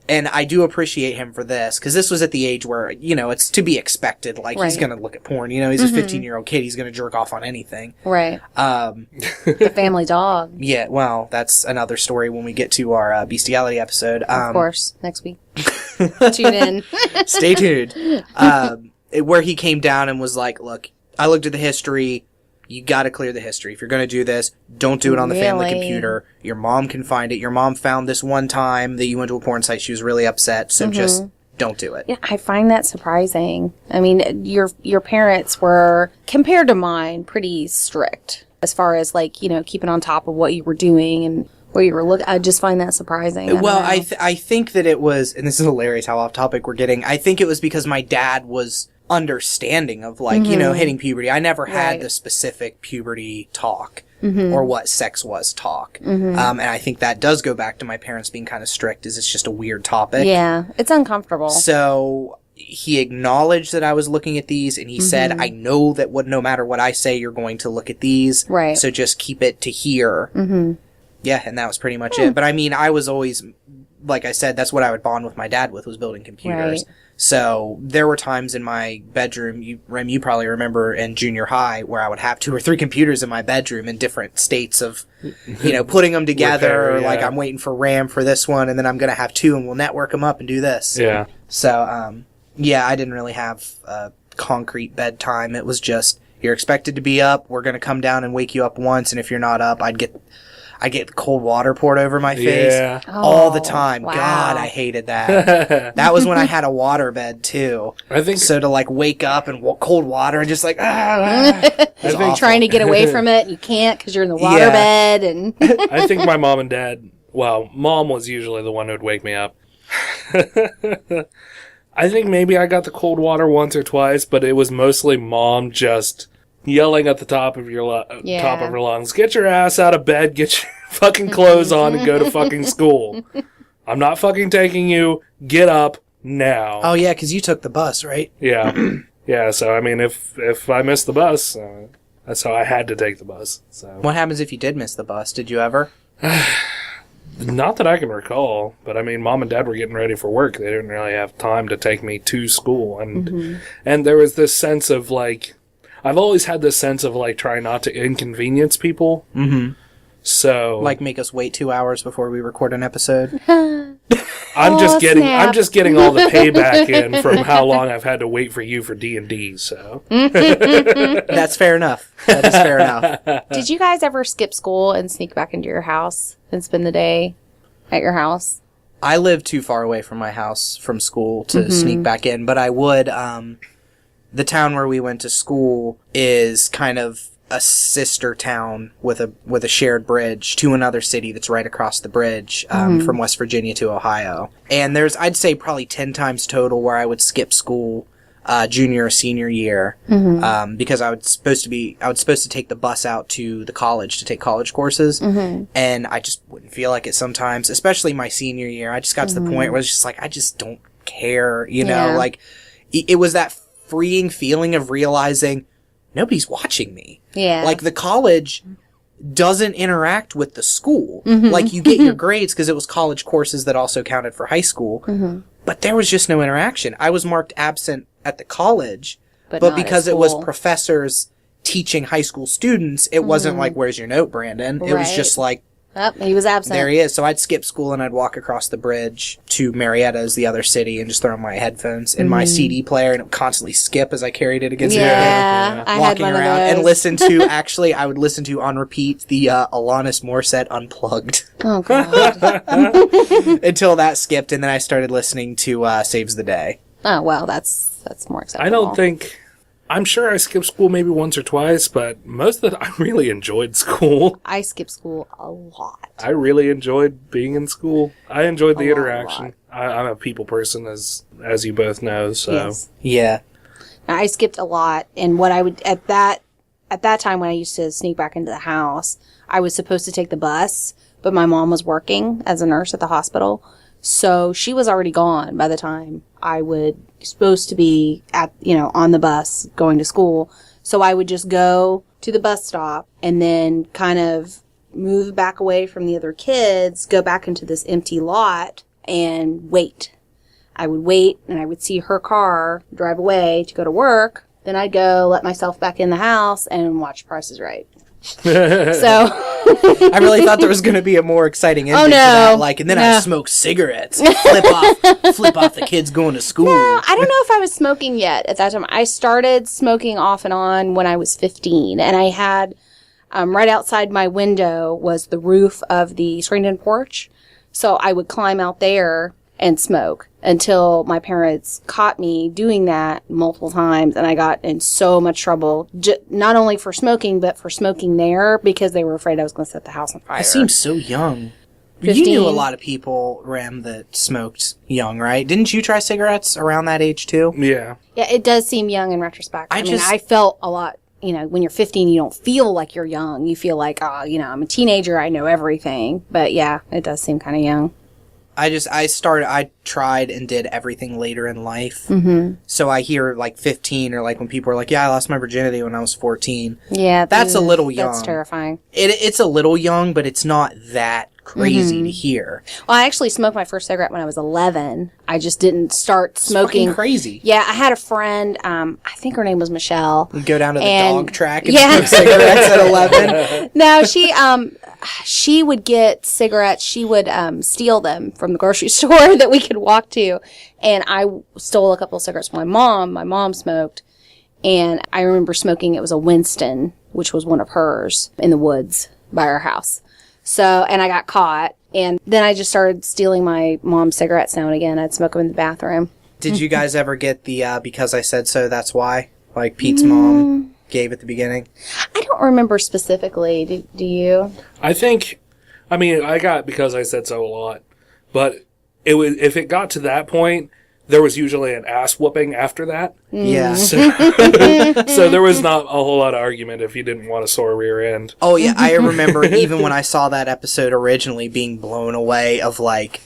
C: And I do appreciate him for this, because this was at the age where, it's to be expected. Like, he's going to look at porn. He's a 15-year-old kid. He's going to jerk off on anything.
D: Right. The family dog.
C: Yeah, well, that's another story when we get to our bestiality episode.
D: Of course, next week. Tune in.
C: Stay tuned. Where he came down and was like, look, I looked at the history. You got to clear the history. If you're going to do this, don't do it on the family computer. Your mom can find it. Your mom found this one time that you went to a porn site. She was really upset, so just don't do it.
D: Yeah, I find that surprising. I mean, your parents were, compared to mine, pretty strict as far as, like, keeping on top of what you were doing and where you were looking. I just find that surprising.
C: Well, I think that it was, and this is hilarious how off topic we're getting, I think it was because my dad was understanding of, like, hitting puberty. I never had the specific puberty talk or what sex was talk. And I think that does go back to my parents being kind of strict, is it's just a weird topic.
D: Yeah, it's uncomfortable.
C: So he acknowledged that I was looking at these, and he said, I know that no matter what I say, you're going to look at these.
D: Right.
C: So just keep it to here. Mm-hmm. Yeah, and that was pretty much it. But I mean, I was always, like I said, that's what I would bond with my dad with, was building computers.
D: Right.
C: So there were times in my bedroom, Rem, you probably remember in junior high, where I would have 2 or 3 computers in my bedroom in different states of, putting them together.
B: Repair,
C: Like, I'm waiting for RAM for this one, and then I'm going to have 2, and we'll network them up and do this.
B: Yeah.
C: So, yeah, I didn't really have a concrete bedtime. It was just, you're expected to be up. We're going to come down and wake you up once, and if you're not up, I'd get cold water poured over my face all the time.
D: Wow.
C: God, I hated that. That was when I had a water bed too.
B: I think
C: So to like wake up and cold water and just like,
D: You're trying to get away from it. You can't because you're in the water bed. And
B: I think my mom and dad, well, mom was usually the one who'd wake me up. I think maybe I got the cold water once or twice, but it was mostly mom just yelling at the top of your top of her lungs, "Get your ass out of bed, get your fucking clothes on, and go to fucking school. I'm not fucking taking you. Get up now."
C: Oh yeah, because you took the bus, right?
B: Yeah. Yeah, so I mean, if I missed the bus, that's how I had to take the bus. So
C: What happens if you did miss the bus? Did you ever?
B: not that I can recall, but I mean, mom and dad were getting ready for work. They didn't really have time to take me to school, and there was this sense of like, I've always had this sense of like trying not to inconvenience people. Mm-hmm. So
C: Like make us wait 2 hours before we record an episode?
B: I'm just getting all the payback in from how
D: Mm-hmm.
B: long I've had to wait for you for D&D. So
C: That's fair enough. That is fair enough.
D: did you guys ever skip school and sneak back into your house and spend the day at your house?
C: I live too far away from my house from school to sneak back in, but I would. The town where we went to school is kind of a sister town with a shared bridge to another city that's right across the bridge from West Virginia to Ohio. And there's, I'd say, probably 10 times total where I would skip school junior or senior year because I was supposed to take the bus out to the college to take college courses, and I just wouldn't feel like it sometimes, especially my senior year. I just got to the point where it's just like, I just don't care, you know, like it was that freeing feeling of realizing nobody's watching me.
D: Yeah.
C: Like the college doesn't interact with the school. Like you get your grades because it was college courses that also counted for high school. But there was just no interaction. I was marked absent at the college, but
D: not
C: because
D: at
C: it was
D: school.
C: professors teaching high school students, it wasn't like, "Where's your note, Brandon?" It was
D: Right.
C: just like,
D: Oh, he was absent.
C: there he is. So I'd skip school and I'd walk across the bridge to Marietta's, the other city, and just throw my headphones in my CD player, and it would constantly skip as I carried it against my head.
D: Yeah, I had
C: Walking
D: one
C: around
D: of those.
C: and listen to, actually, I would listen to on repeat the Alanis Morissette Unplugged
D: Oh god.
C: until that skipped, and then I started listening to Saves the Day.
D: Oh well, that's more acceptable.
B: I don't think. I'm sure I skipped school maybe once or twice, but most of the I really enjoyed school.
D: I skip school a lot.
B: I really enjoyed being in school. I enjoyed the
D: A lot.
B: interaction. I'm a people person, as you both know. So
D: Yes.
C: Yeah.
D: I skipped a lot, and what I would at that time when I used to sneak back into the house, I was supposed to take the bus, but my mom was working as a nurse at the hospital, so she was already gone by the time I would supposed to be on the bus going to school. So I would just go to the bus stop and then kind of move back away from the other kids, go back into this empty lot and wait. I would wait and I would see her car drive away to go to work. Then I'd go let myself back in the house and watch Price is Right. So
C: I really thought there was going to be a more exciting ending to that. Like, and then I smoke cigarettes, flip off the kids going to school.
D: I don't know if I was smoking yet at that time. I started smoking off and on when I was 15, and I had right outside my window was the roof of the screened-in porch, so I would climb out there and smoke until my parents caught me doing that multiple times, and I got in so much trouble, not only for smoking, but for smoking there because they were afraid I was going to set the house on fire.
C: I seem so young.
D: 15.
C: You knew a lot of people, Rem, that smoked young, right? Didn't you try cigarettes around that age too?
B: yeah.
D: Yeah, it does seem young in retrospect. I mean,
C: just-
D: I felt a lot, when you're 15, you don't feel like you're young. You feel like, I'm a teenager, I know everything. But yeah, it does seem kind of young.
C: I tried and did everything later in life. Mm-hmm. So I hear like 15 or like when people are like, yeah, I lost my virginity when I was 14.
D: Yeah.
C: That's a little young.
D: That's terrifying.
C: It's a little young, but it's not that crazy to hear.
D: Well, I actually smoked my first cigarette when I was 11. I just didn't start smoking.
C: It's crazy.
D: Yeah, I had a friend, I think her name was Michelle.
C: You go down to the dog track and
D: Yeah.
C: smoke cigarettes at 11.
D: No, she would get cigarettes. She would steal them from the grocery store that we could walk to. And I stole a couple of cigarettes from my mom. My mom smoked. And I remember smoking, it was a Winston, which was one of hers, in the woods by our house. So, and I got caught. And then I just started stealing my mom's cigarettes now and again. I'd smoke them in the bathroom.
C: Did you guys ever get the because I said so, that's why? Like Pete's mom gave at the beginning?
D: I don't remember specifically. Do you?
B: I got because I said so a lot. But if it got to that point, there was usually an ass whooping after that.
C: Yeah.
B: So there was not a whole lot of argument if you didn't want a sore rear end.
C: Oh, yeah. I remember even when I saw that episode originally being blown away of like,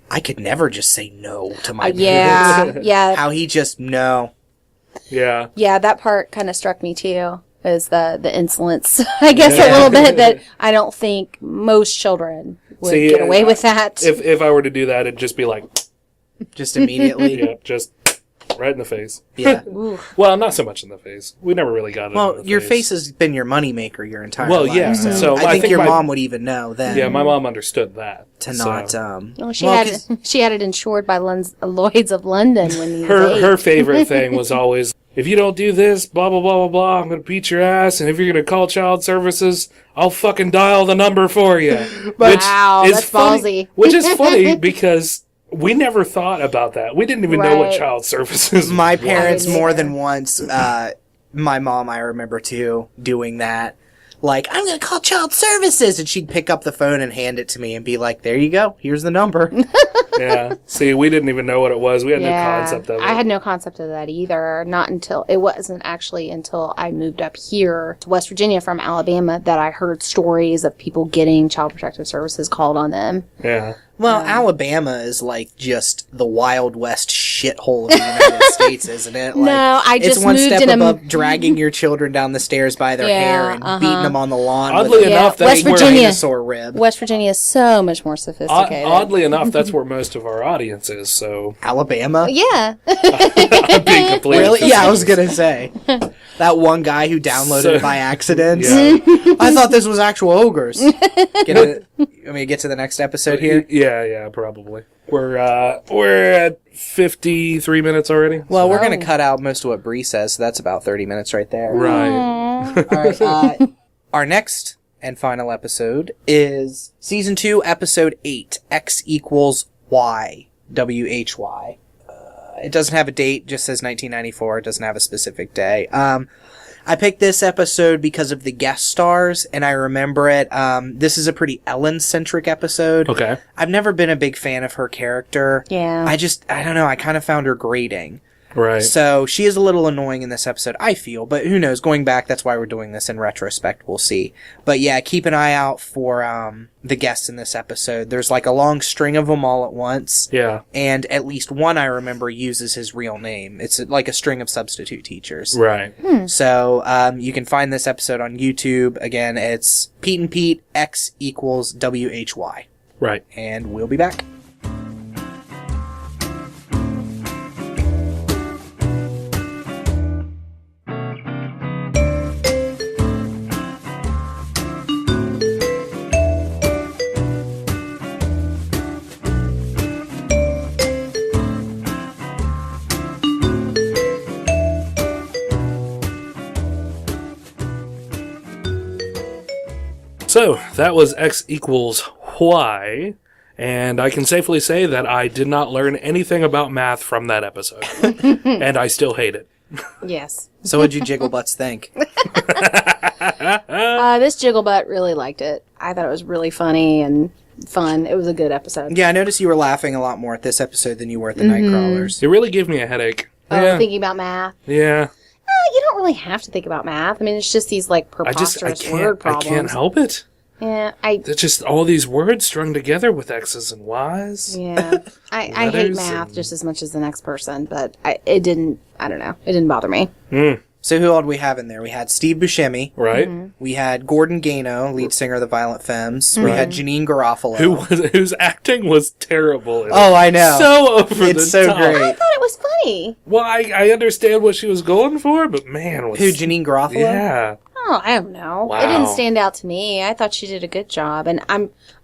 C: I could never just say no to my parents.
D: Yeah.
C: How he just, no.
B: Yeah.
D: Yeah, that part kind of struck me too. Is the insolence, I guess, a little bit that I don't think most children would get away with that.
B: If I were to do that, it'd just be like...
C: Just immediately?
B: Yeah, just right in the face.
C: Yeah.
B: Well, not so much in the face. We never really got it in the
C: Well, your face has been your moneymaker your entire
B: Well,
C: life.
B: yeah. So
C: I think your mom would even know then.
B: Yeah, my mom understood that.
C: To not...
D: Well, she had it insured by Lloyd's of London when he was 8.
B: Her favorite thing was always... If you don't do this, blah, blah, blah, blah, blah, I'm going to beat your ass. And if you're going to call child services, I'll fucking dial the number for you.
D: Wow, that's ballsy.
B: Which is funny because we never thought about that. We didn't even know what child services
C: My parents more than once, my mom, I remember too, doing that. Like, I'm going to call child services. And she'd pick up the phone and hand it to me and be like, there you go. Here's the number.
B: Yeah. See, we didn't even know what it was. We had no concept of it.
D: I had no concept of that either. It wasn't actually until I moved up here to West Virginia from Alabama that I heard stories of people getting Child Protective Services called on them.
B: Yeah.
C: Well, Alabama is like just the Wild West shithole of the United States, isn't it? Like,
D: no, I just
C: it's one
D: moved
C: step
D: in
C: above dragging your children down the stairs by their hair and beating them on the lawn
B: Oddly enough, that's
D: West Virginia,
C: dinosaur rib.
D: West Virginia is so much more sophisticated.
B: Oddly enough, that's where most of our audience is, so...
C: Alabama?
D: Yeah.
B: I'm being completely
C: Really? Yeah, I was going to say. That one guy who downloaded it by accident.
B: Yeah.
C: I thought this was actual ogres. Want me to get to the next episode here?
B: Yeah, probably. We're at 53 minutes already.
C: Well, we're going to cut out most of what Bree says, so that's about 30 minutes right there.
B: Right.
C: All right. Our next and final episode is Season 2, Episode 8, X equals Y, WHY. It doesn't have a date, just says 1994. It doesn't have a specific day. I picked this episode because of the guest stars, and I remember it. This is a pretty Ellen-centric episode.
B: Okay.
C: I've never been a big fan of her character.
D: Yeah.
C: I don't know, I kind of found her grating.
B: Right.
C: So she is a little annoying in this episode, I feel, but who knows? Going back, that's why we're doing this in retrospect. We'll see. But yeah, keep an eye out for the guests in this episode. There's like a long string of them all at once.
B: Yeah.
C: And at least one I remember uses his real name. It's like a string of substitute teachers.
B: Right.
C: So you can find this episode on YouTube. Again, it's Pete and Pete, X equals WHY.
B: Right.
C: And we'll be back.
B: So, that was X equals Y, and I can safely say that I did not learn anything about math from that episode. And I still hate it.
D: Yes.
C: So what'd you jiggle butts think?
D: This Jigglebutt really liked it. I thought it was really funny and fun. It was a good episode.
C: Yeah, I noticed you were laughing a lot more at this episode than you were at the Nightcrawlers.
B: It really gave me a headache.
D: Oh, thinking about math.
B: Yeah.
D: You don't really have to think about math. I mean, it's just these like preposterous word problems.
B: I can't help it.
D: Yeah,
B: It's just all these words strung together with X's and Y's.
D: yeah. I hate
B: Letters
D: math
B: and-
D: just as much as the next person, but it didn't, I don't know. It didn't bother me.
C: So who all did we have in there? We had Steve Buscemi.
B: Right?
C: We had Gordon Gano, lead singer of the Violent Femmes. We had Janine Garofalo.
B: Whose acting was terrible.
C: Oh, I know.
B: So over the
C: It's so
B: top.
C: great.
D: I thought it was funny.
B: Well, I understand what she was going for, but man, was...
C: Who, Janine Garofalo?
B: Yeah.
D: Oh, I don't know.
B: Wow.
D: It didn't stand out to me. I thought she did a good job, and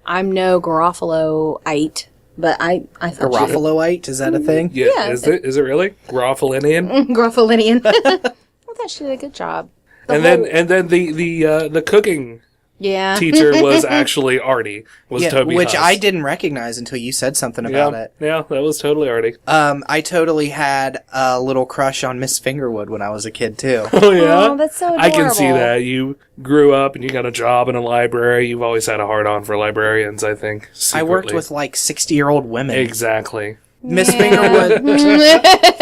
D: I'm no Garofalo-ite, but I thought
C: Garofaloite? Is that a thing?
B: Yeah.
D: Yeah.
B: Is it really? Garofalinian?
D: Garofalinian. I thought she did a good job.
B: And then the cooking
D: Yeah.
B: teacher was actually Artie. Was Toby
C: which
B: Huss.
C: I didn't recognize until you said something about it.
B: Yeah, that was totally Artie.
C: I totally had a little crush on Miss Fingerwood when I was a kid, too.
B: Oh, yeah?
D: Oh, that's so adorable.
B: I can see that. You grew up and you got a job in a library. You've always had a hard-on for librarians, I think.
C: I worked
B: secretly.
C: with, 60-year-old women.
B: Exactly.
C: Miss Fingerwood.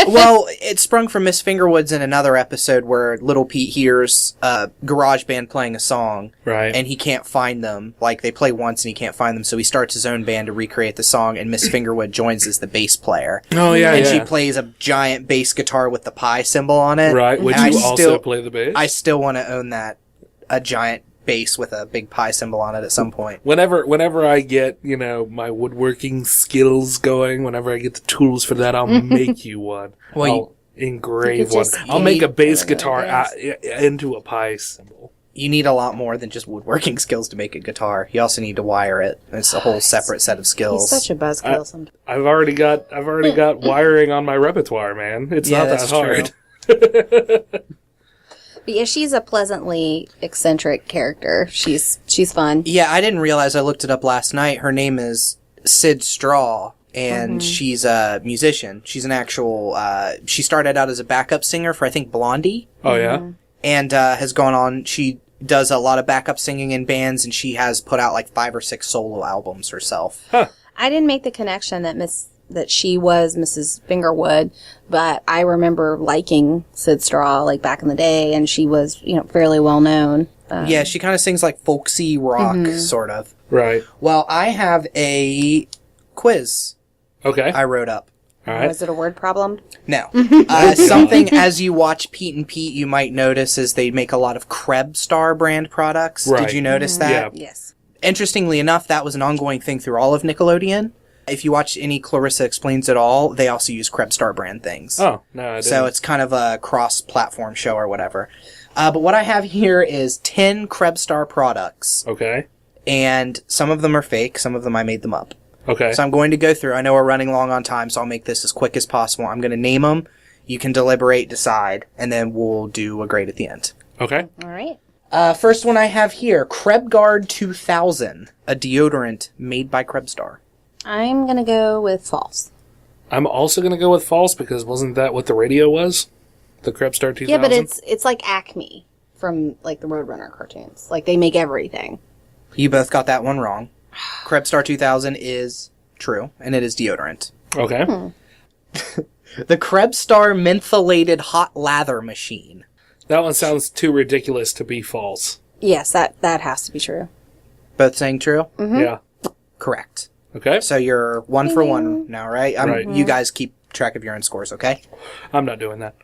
C: Well, it sprung from Miss Fingerwood's in another episode where Little Pete hears a garage band playing a song,
B: Right.
C: and he can't find them. They play once and he can't find them, so he starts his own band to recreate the song, and Miss Fingerwood joins as the bass player.
B: Oh, yeah,
C: And
B: yeah.
C: she plays a giant bass guitar with the pi symbol on it.
B: Right. Would
C: And
B: you
C: I
B: also
C: still-
B: play the bass?
C: I still want to own that, a giant bass with a big pi symbol on it at some point.
B: Whenever I get, my woodworking skills going, whenever I get the tools for that, I'll make you one.
C: Well,
B: I'll engrave
D: You could
B: one.
D: just
B: I'll make a
D: hate
B: bass
D: doing
B: guitar
D: bass.
B: into a pi symbol.
C: You need a lot more than just woodworking skills to make a guitar. You also need to wire it. It's a whole separate set of
D: He's
C: skills.
D: such a buzzkill sometimes.
B: I've already got wiring on my repertoire, man. It's
C: Yeah,
B: not that
C: that's
B: hard.
D: But yeah, she's a pleasantly eccentric character. She's fun.
C: Yeah, I didn't realize. I looked it up last night. Her name is Sid Straw, and she's a musician. She's an actual... she started out as a backup singer for, I think, Blondie,
B: Oh, yeah?
C: and has gone on... She does a lot of backup singing in bands, and she has put out 5 or 6 solo albums herself.
D: I didn't make the connection that she was Mrs. Fingerwood, but I remember liking Sid Straw back in the day, and she was fairly well known.
C: Yeah, she kind of sings folksy rock, sort of.
B: Right.
C: Well, I have a quiz
B: Okay.
C: I wrote up.
B: All right.
D: Was it a word problem?
C: No. Something as you watch Pete and Pete you might notice is they make a lot of Krebstar brand products.
B: Right.
C: Did you notice that?
B: Yeah.
D: Yes.
C: Interestingly enough, that was an ongoing thing through all of Nickelodeon. If you watch any Clarissa Explains It All, they also use Krebstar brand things.
B: Oh, no, I didn't.
C: So it's kind of a cross-platform show or whatever. But what I have here is 10 Krebstar products.
B: Okay.
C: And some of them are fake, some of them I made them up.
B: Okay.
C: So I'm going to go through. I know we're running long on time, so I'll make this as quick as possible. I'm going to name them. You can deliberate, decide, and then we'll do a grade at the end.
B: Okay.
D: All right.
C: First one I have here, KrebGuard 2000, a deodorant made by Krebstar.
D: I'm going to go with false.
B: I'm also going to go with false because wasn't that what the radio was? The Krebstar 2000?
D: Yeah, but it's like Acme from the Roadrunner cartoons. They make everything.
C: You both got that one wrong. Krebstar 2000 is true, and it is deodorant.
B: Okay.
C: The Krebstar mentholated hot lather machine.
B: That one sounds too ridiculous to be false.
D: Yes, that has to be true.
C: Both saying true?
B: Yeah.
C: Correct.
B: Okay.
C: So you're 1 for 1 now, right?
B: Right.
C: You guys keep track of your own scores, okay?
B: I'm not doing that.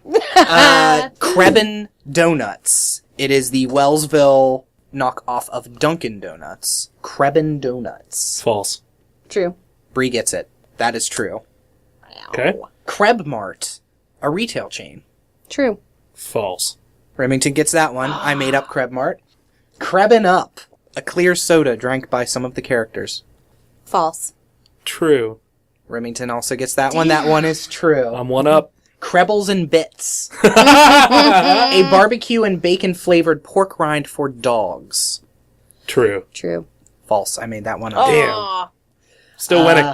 C: Krebin Donuts. It is the Wellsville knockoff of Dunkin' Donuts. Krebin Donuts.
B: False.
D: True.
C: Bree gets it. That is true.
B: Okay.
C: Krebmart, a retail chain.
D: True.
B: False.
C: Remington gets that one. I made up Krebmart. Krebin Up, a clear soda drank by some of the characters.
D: False.
B: True.
C: Remington also gets that one. That one is true.
B: I'm one up.
C: Krebbles and Bits, a barbecue and bacon flavored pork rind for dogs.
B: True.
D: True.
C: False. I made that one up.
B: Damn.
D: Aw.
B: Still winning.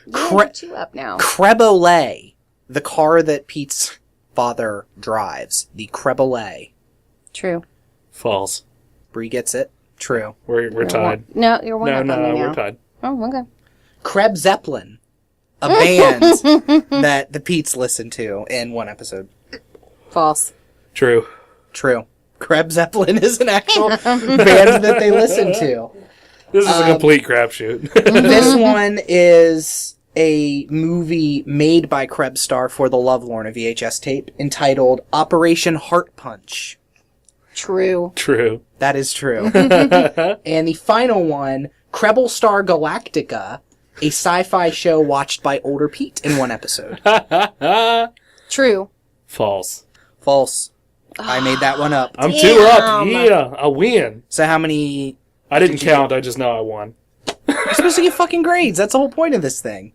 D: Yeah, two up now.
C: Crebolet, the car that Pete's father drives. The Crebolet.
D: True.
B: False.
C: Bree gets it. True.
B: We're tied.
D: No, you're one
B: No,
D: up on me now.
B: we're tied.
D: Oh, okay.
C: Kreb Zeppelin, a band that the Pete's listened to in one episode.
D: False.
B: True.
C: True. Krebs Zeppelin is an actual band that they listen to.
B: This is a complete crapshoot.
C: This one is a movie made by Krebs Star for the Lovelorn, a VHS tape, entitled Operation Heart Punch.
D: True.
B: True.
C: That is true. And the final one, Krebs Star Galactica, a sci-fi show watched by older Pete in one episode.
D: True.
B: False.
C: False. I made that one up.
B: I'm 2 up. Yeah, I win.
C: So how many...
B: I didn't count. I just know I won.
C: You're supposed to get fucking grades. That's the whole point of this thing.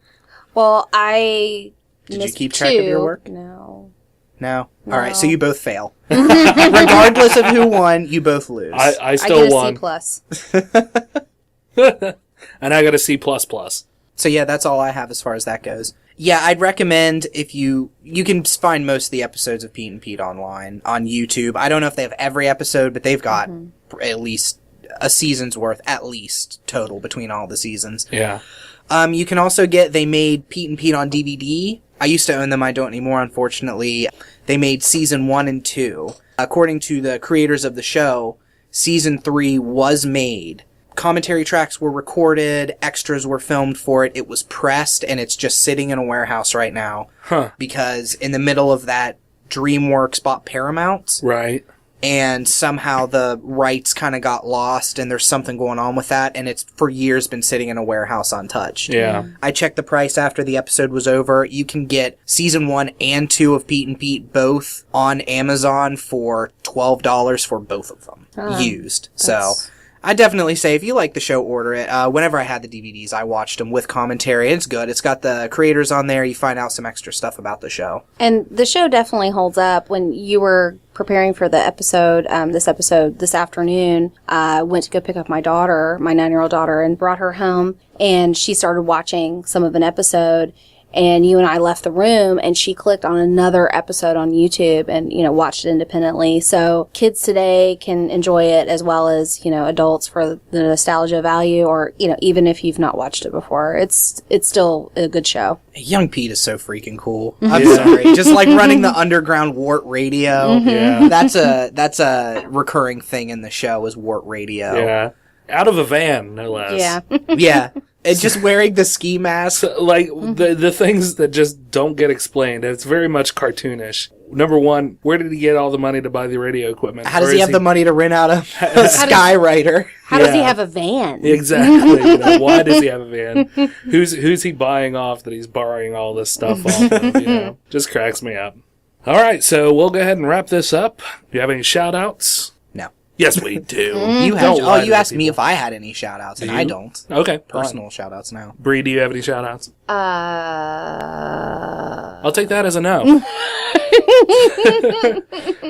D: Well, I
C: Did you keep track of your work?
D: No.
C: No? Alright, so you both fail. Regardless of who won, you both lose.
B: I
D: I
B: still
D: get a
B: won.
D: C plus.
B: And I got a C++.
C: So yeah, that's all I have as far as that goes. Yeah, I'd recommend if you can find most of the episodes of Pete and Pete online on YouTube. I don't know if they have every episode, but they've got at least a season's worth, at least total between all the seasons.
B: Yeah.
C: You can also they made Pete and Pete on DVD. I used to own them, I don't anymore, unfortunately. They made season 1 and 2. According to the creators of the show, season 3 was made. Commentary tracks were recorded, extras were filmed for it, it was pressed, and it's just sitting in a warehouse right now.
B: Huh.
C: Because in the middle of that, DreamWorks bought Paramount,
B: Right.
C: and somehow the rights kind of got lost, and there's something going on with that, and it's for years been sitting in a warehouse untouched.
B: Yeah.
C: I checked the price after the episode was over. You can get season 1 and 2 of Pete and Pete both on Amazon for $12 for both of them used. So I definitely say if you like the show, order it. Whenever I had the DVDs, I watched them with commentary. It's good. It's got the creators on there. You find out some extra stuff about the show.
D: And the show definitely holds up. When you were preparing for the episode this afternoon, I went to go pick up my daughter, my 9-year-old daughter, and brought her home. And she started watching some of an episode. And you and I left the room, and she clicked on another episode on YouTube and, watched it independently. So kids today can enjoy it as well as, adults for the nostalgia value, or, even if you've not watched it before. It's still a good show.
C: Young Pete is so freaking cool. I'm sorry. Just like running the underground wart radio.
B: Yeah.
C: That's a recurring thing in the show is wart radio.
B: Yeah. Out of a van, no less.
D: Yeah.
C: Yeah. And just wearing the ski mask.
B: Like, the things that just don't get explained. It's very much cartoonish. Number one, where did he get all the money to buy the radio equipment?
C: How does he have the money to rent out a Skywriter?
D: How does he have a van?
B: Exactly. Why does he have a van? Who's he buying off that he's borrowing all this stuff off of? Just cracks me up. All right, so we'll go ahead and wrap this up. Do you have any shout-outs?
C: No.
B: Yes, we do.
C: You
B: Don't lie to
C: you
B: the
C: asked me
B: people.
C: if I had any shout-outs, and I don't.
B: Okay.
C: Personal shout-outs now.
B: Bree, do you have any shout-outs? I'll take that as a no.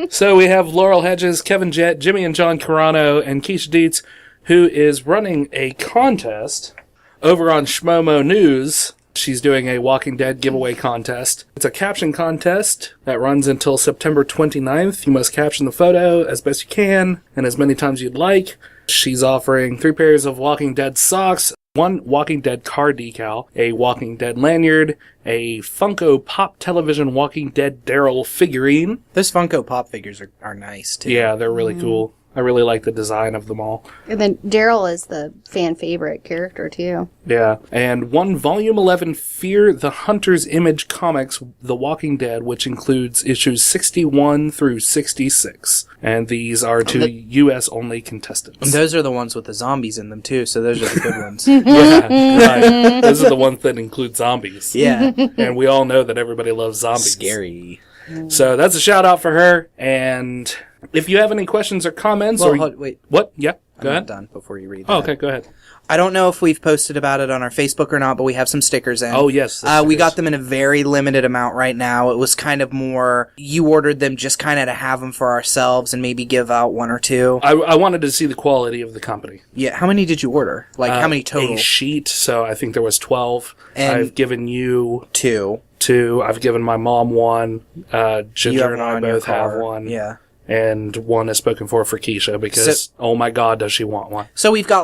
B: So we have Laurel Hedges, Kevin Jett, Jimmy and John Carano, and Keisha Dietz, who is running a contest over on Shmomo News. She's doing a Walking Dead giveaway contest. It's a caption contest that runs until September 29th. You must caption the photo as best you can and as many times you'd like. She's offering 3 pairs of Walking Dead socks, 1 Walking Dead car decal, a Walking Dead lanyard, a Funko Pop Television Walking Dead Daryl figurine.
C: Those Funko Pop figures are nice, too.
B: Yeah, they're really cool. I really like the design of them all.
D: And then Daryl is the fan favorite character, too.
B: Yeah. And 1 Volume 11 Fear the Hunter's Image comics, The Walking Dead, which includes issues 61 through 66. And these are to U.S.-only contestants.
C: And those are the ones with the zombies in them, too, so those are the good ones.
B: Yeah, right. Those are the ones that include zombies.
C: Yeah.
B: And we all know that everybody loves zombies.
C: Scary.
B: So that's a shout-out for her. And if you have any questions or comments...
C: Well, wait.
B: What? Yeah,
C: I'm
B: go
C: not
B: ahead.
C: done before you read that.
B: Oh, okay, go ahead.
C: I don't know if we've posted about it on our Facebook or not, but we have some stickers in.
B: Oh, yes.
C: We got them in a very limited amount right now. It was kind of more, you ordered them just kind of to have them for ourselves and maybe give out 1 or 2.
B: I wanted to see the quality of the company.
C: Yeah, how many did you order? Like, how many total?
B: A sheet, so I think there was 12.
C: And
B: I've given you
C: 2.
B: 2. I've given my mom 1.
C: You
B: Ginger
C: have
B: and
C: one
B: I
C: on your
B: both have
C: car.
B: 1.
C: Yeah.
B: And 1 is spoken for Keisha because, oh my god, does she want one.
C: So we've got,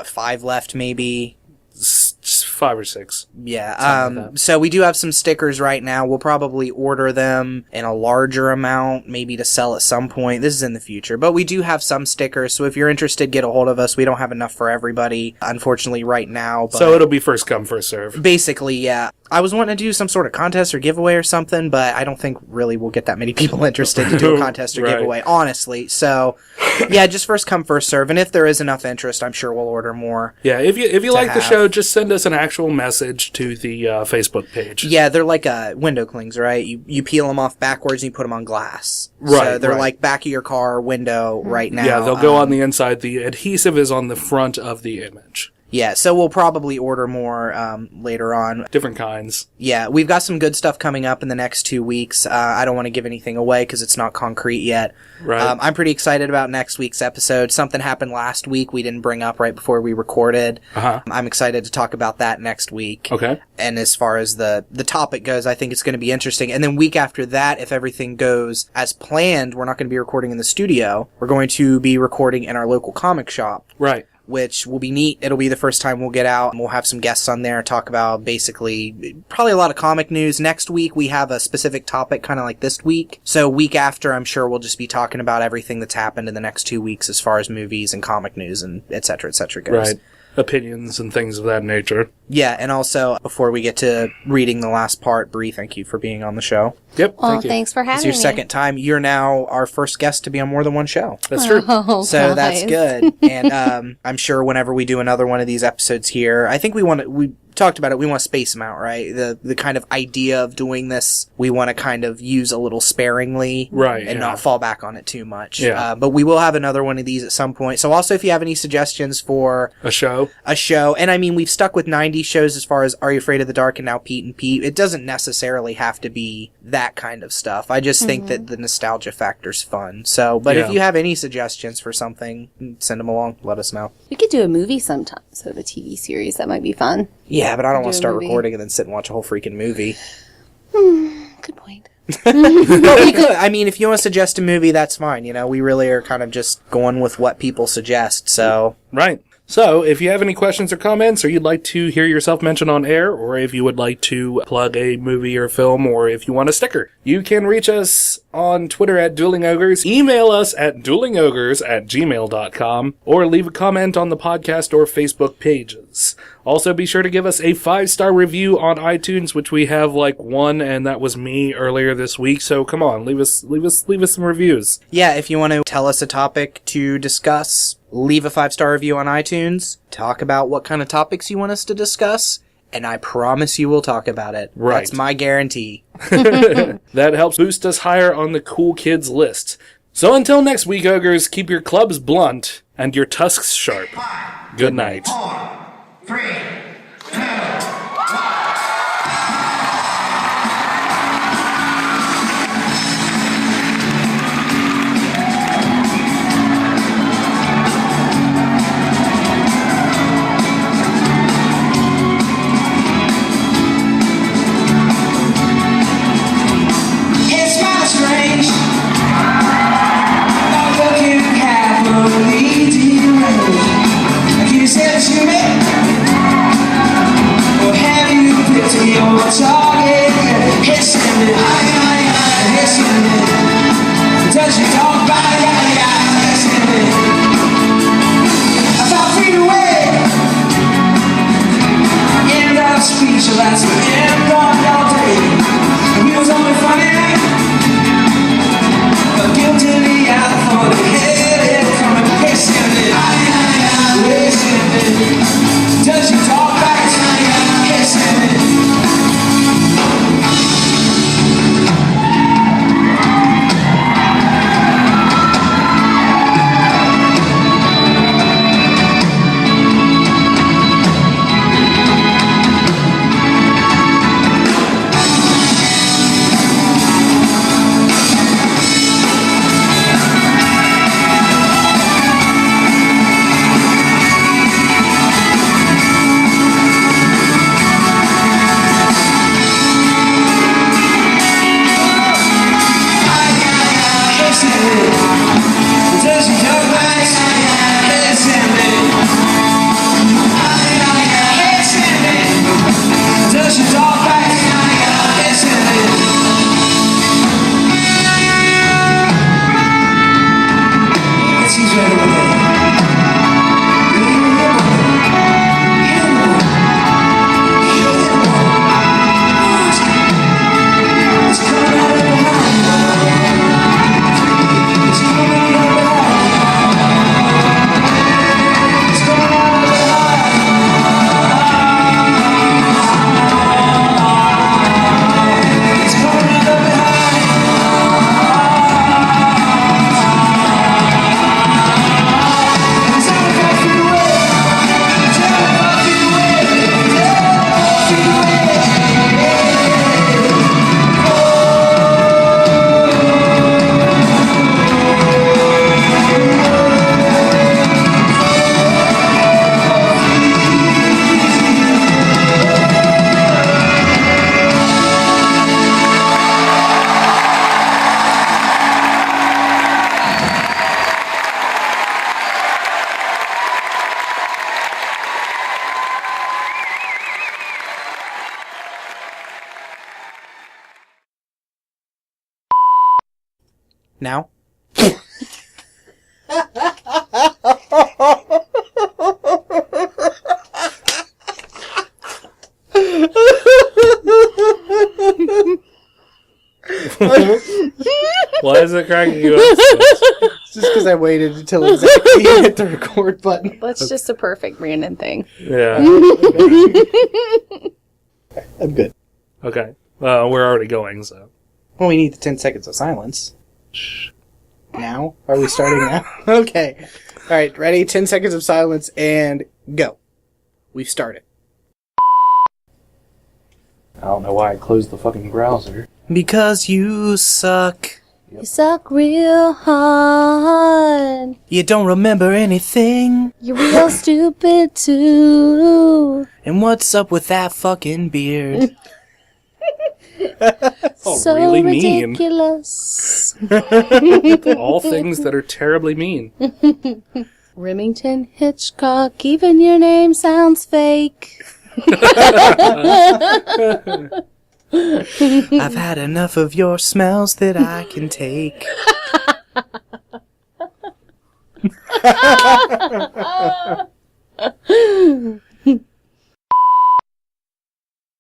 C: 5 left, maybe?
B: 5 or 6.
C: Yeah.
B: Something like that.
C: So we do have some stickers right now. We'll probably order them in a larger amount, maybe to sell at some point. This is in the future. But we do have some stickers. So if you're interested, get a hold of us. We don't have enough for everybody, unfortunately, right now. But
B: So it'll be first come, first serve.
C: basically, yeah. I was wanting to do some sort of contest or giveaway or something, but I don't think really we'll get that many people interested to do a contest or
B: Right.
C: giveaway, honestly. So, yeah, just first come, first serve. And if there is enough interest, I'm sure we'll order more.
B: Yeah, if you like the
C: have.
B: show, just send us an actual message to the Facebook page.
C: Yeah, they're like window clings, right? You peel them off backwards and you put them on glass.
B: Right,
C: So they're
B: right.
C: like back of your car window right now.
B: Yeah, they'll go on the inside. The adhesive is on the front of the image.
C: Yeah, so we'll probably order more later on.
B: Different kinds.
C: Yeah, we've got some good stuff coming up in the next 2 weeks. I don't want to give anything away because it's not concrete yet.
B: Right.
C: I'm pretty excited about next week's episode. Something happened last week we didn't bring up right before we recorded.
B: Uh-huh.
C: I'm excited to talk about that next week.
B: Okay.
C: And as far as the topic goes, I think it's going to be interesting. And then week after that, if everything goes as planned, we're not going to be recording in the studio. We're going to be recording in our local comic shop,
B: Right.
C: which will be neat. It'll be the first time we'll get out and we'll have some guests on there and talk about basically probably a lot of comic news. Next week, we have a specific topic kind of like this week. So week after, I'm sure we'll just be talking about everything that's happened in the next 2 weeks as far as movies and comic news and et cetera goes.
B: Right. Opinions and things of that nature.
C: Yeah, and also, before we get to reading the last part, Bree, thank you for being on the show.
B: Yep.
D: Well,
B: thank you.
D: thanks for having
C: It's your
D: me.
C: second time. You're now our first guest to be on more than one show.
B: That's true.
D: Oh,
C: So that's
D: guys.
C: good. And I'm sure whenever we do another one of these episodes here, I think we talked about it, we want to space them out, right? The kind of idea of doing this, we want to kind of use a little sparingly.
B: Right,
C: And
B: yeah.
C: not fall back on it too much.
B: Yeah.
C: But we will have another one of these at some point. So also, if you have any suggestions for
B: A show.
C: a show, and I mean, we've stuck with 90s shows as far as Are You Afraid of the Dark and now Pete and Pete. It doesn't necessarily have to be that kind of stuff. I just think that the nostalgia factor's fun. So, but
B: Yeah.
C: if you have any suggestions for something, send them along. Let us know.
D: We could do a movie sometime, so the TV series. That might be fun.
C: Yeah, but I don't want
D: Do
C: to
D: a
C: start
D: movie.
C: recording and then sit and watch a whole freaking movie.
D: Good point.
C: But we could. I mean, if you want to suggest a movie, that's fine. You know, we really are kind of just going with what people suggest. So,
B: Right. So, if you have any questions or comments, or you'd like to hear yourself mentioned on air, or if you would like to plug a movie or film, or if you want a sticker, you can reach us on Twitter at Dueling Ogres, email us at duelingogres@gmail.com, or leave a comment on the podcast or Facebook pages. Also, be sure to give us a 5-star review on iTunes, which we have like one, and that was me earlier this week. So come on, leave us some reviews.
C: yeah, if you want to tell us a topic to discuss, leave a 5-star review on iTunes. Talk about what kind of topics you want us to discuss, and I promise you we'll talk about it.
B: Right.
C: That's my guarantee.
B: That helps boost us higher on the cool kids list. So until next week, Ogres, keep your clubs blunt and your tusks sharp. Good night.
E: 4, 3, 2, 1. It's not strange. I'm looking carefully derailed. Like you said to me, or have you picked your target? It's in it. It's in it. Does your dog bite? It's in it. About 3 feet away. End of speech, that's the end of your day. We was only funny, but guiltily out for the head from a patient. Does your dog bite? Patient.
C: Now?
B: Why is it cracking you up?
C: It's just because I waited until exactly you hit the record button.
D: That's just a perfect Brandon thing.
B: Yeah.
C: I'm good.
B: Okay. We're already going, so.
C: Well, we need the 10 seconds of silence. Now? Are we starting now? Okay. All right, ready? 10 seconds of silence and go. We've started.
B: I don't know why I closed the fucking browser.
C: Because you suck.
D: You suck real hard.
C: You don't remember anything.
D: You're real stupid too.
C: And what's up with that fucking beard?
B: Oh,
D: So
B: really mean.
D: ridiculous.
B: All things that are terribly mean.
D: Remington Hitchcock, even your name sounds fake.
C: I've had enough of your smells that I can take.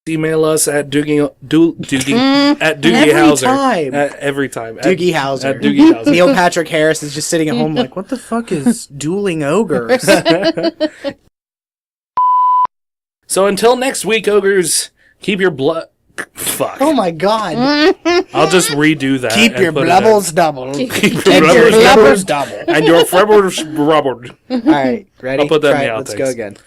B: Email us at Doogie Hauser. Every time.
C: Doogie Hauser.
B: At Doogie Hauser.
C: Neil Patrick Harris is just sitting at home like, what the fuck is dueling ogres?
B: So until next week, ogres, keep your blood... Fuck.
C: Oh my god.
B: I'll just redo that.
C: Keep
B: and
C: your
B: put it
C: blubbles double.
B: Keep your
C: And your
B: blubbles
C: flubbers double.
B: and your febbers rubbered.
C: Alright, ready?
B: I'll put that in
C: Try
B: the
C: it. Let's
B: outtakes.
C: go again.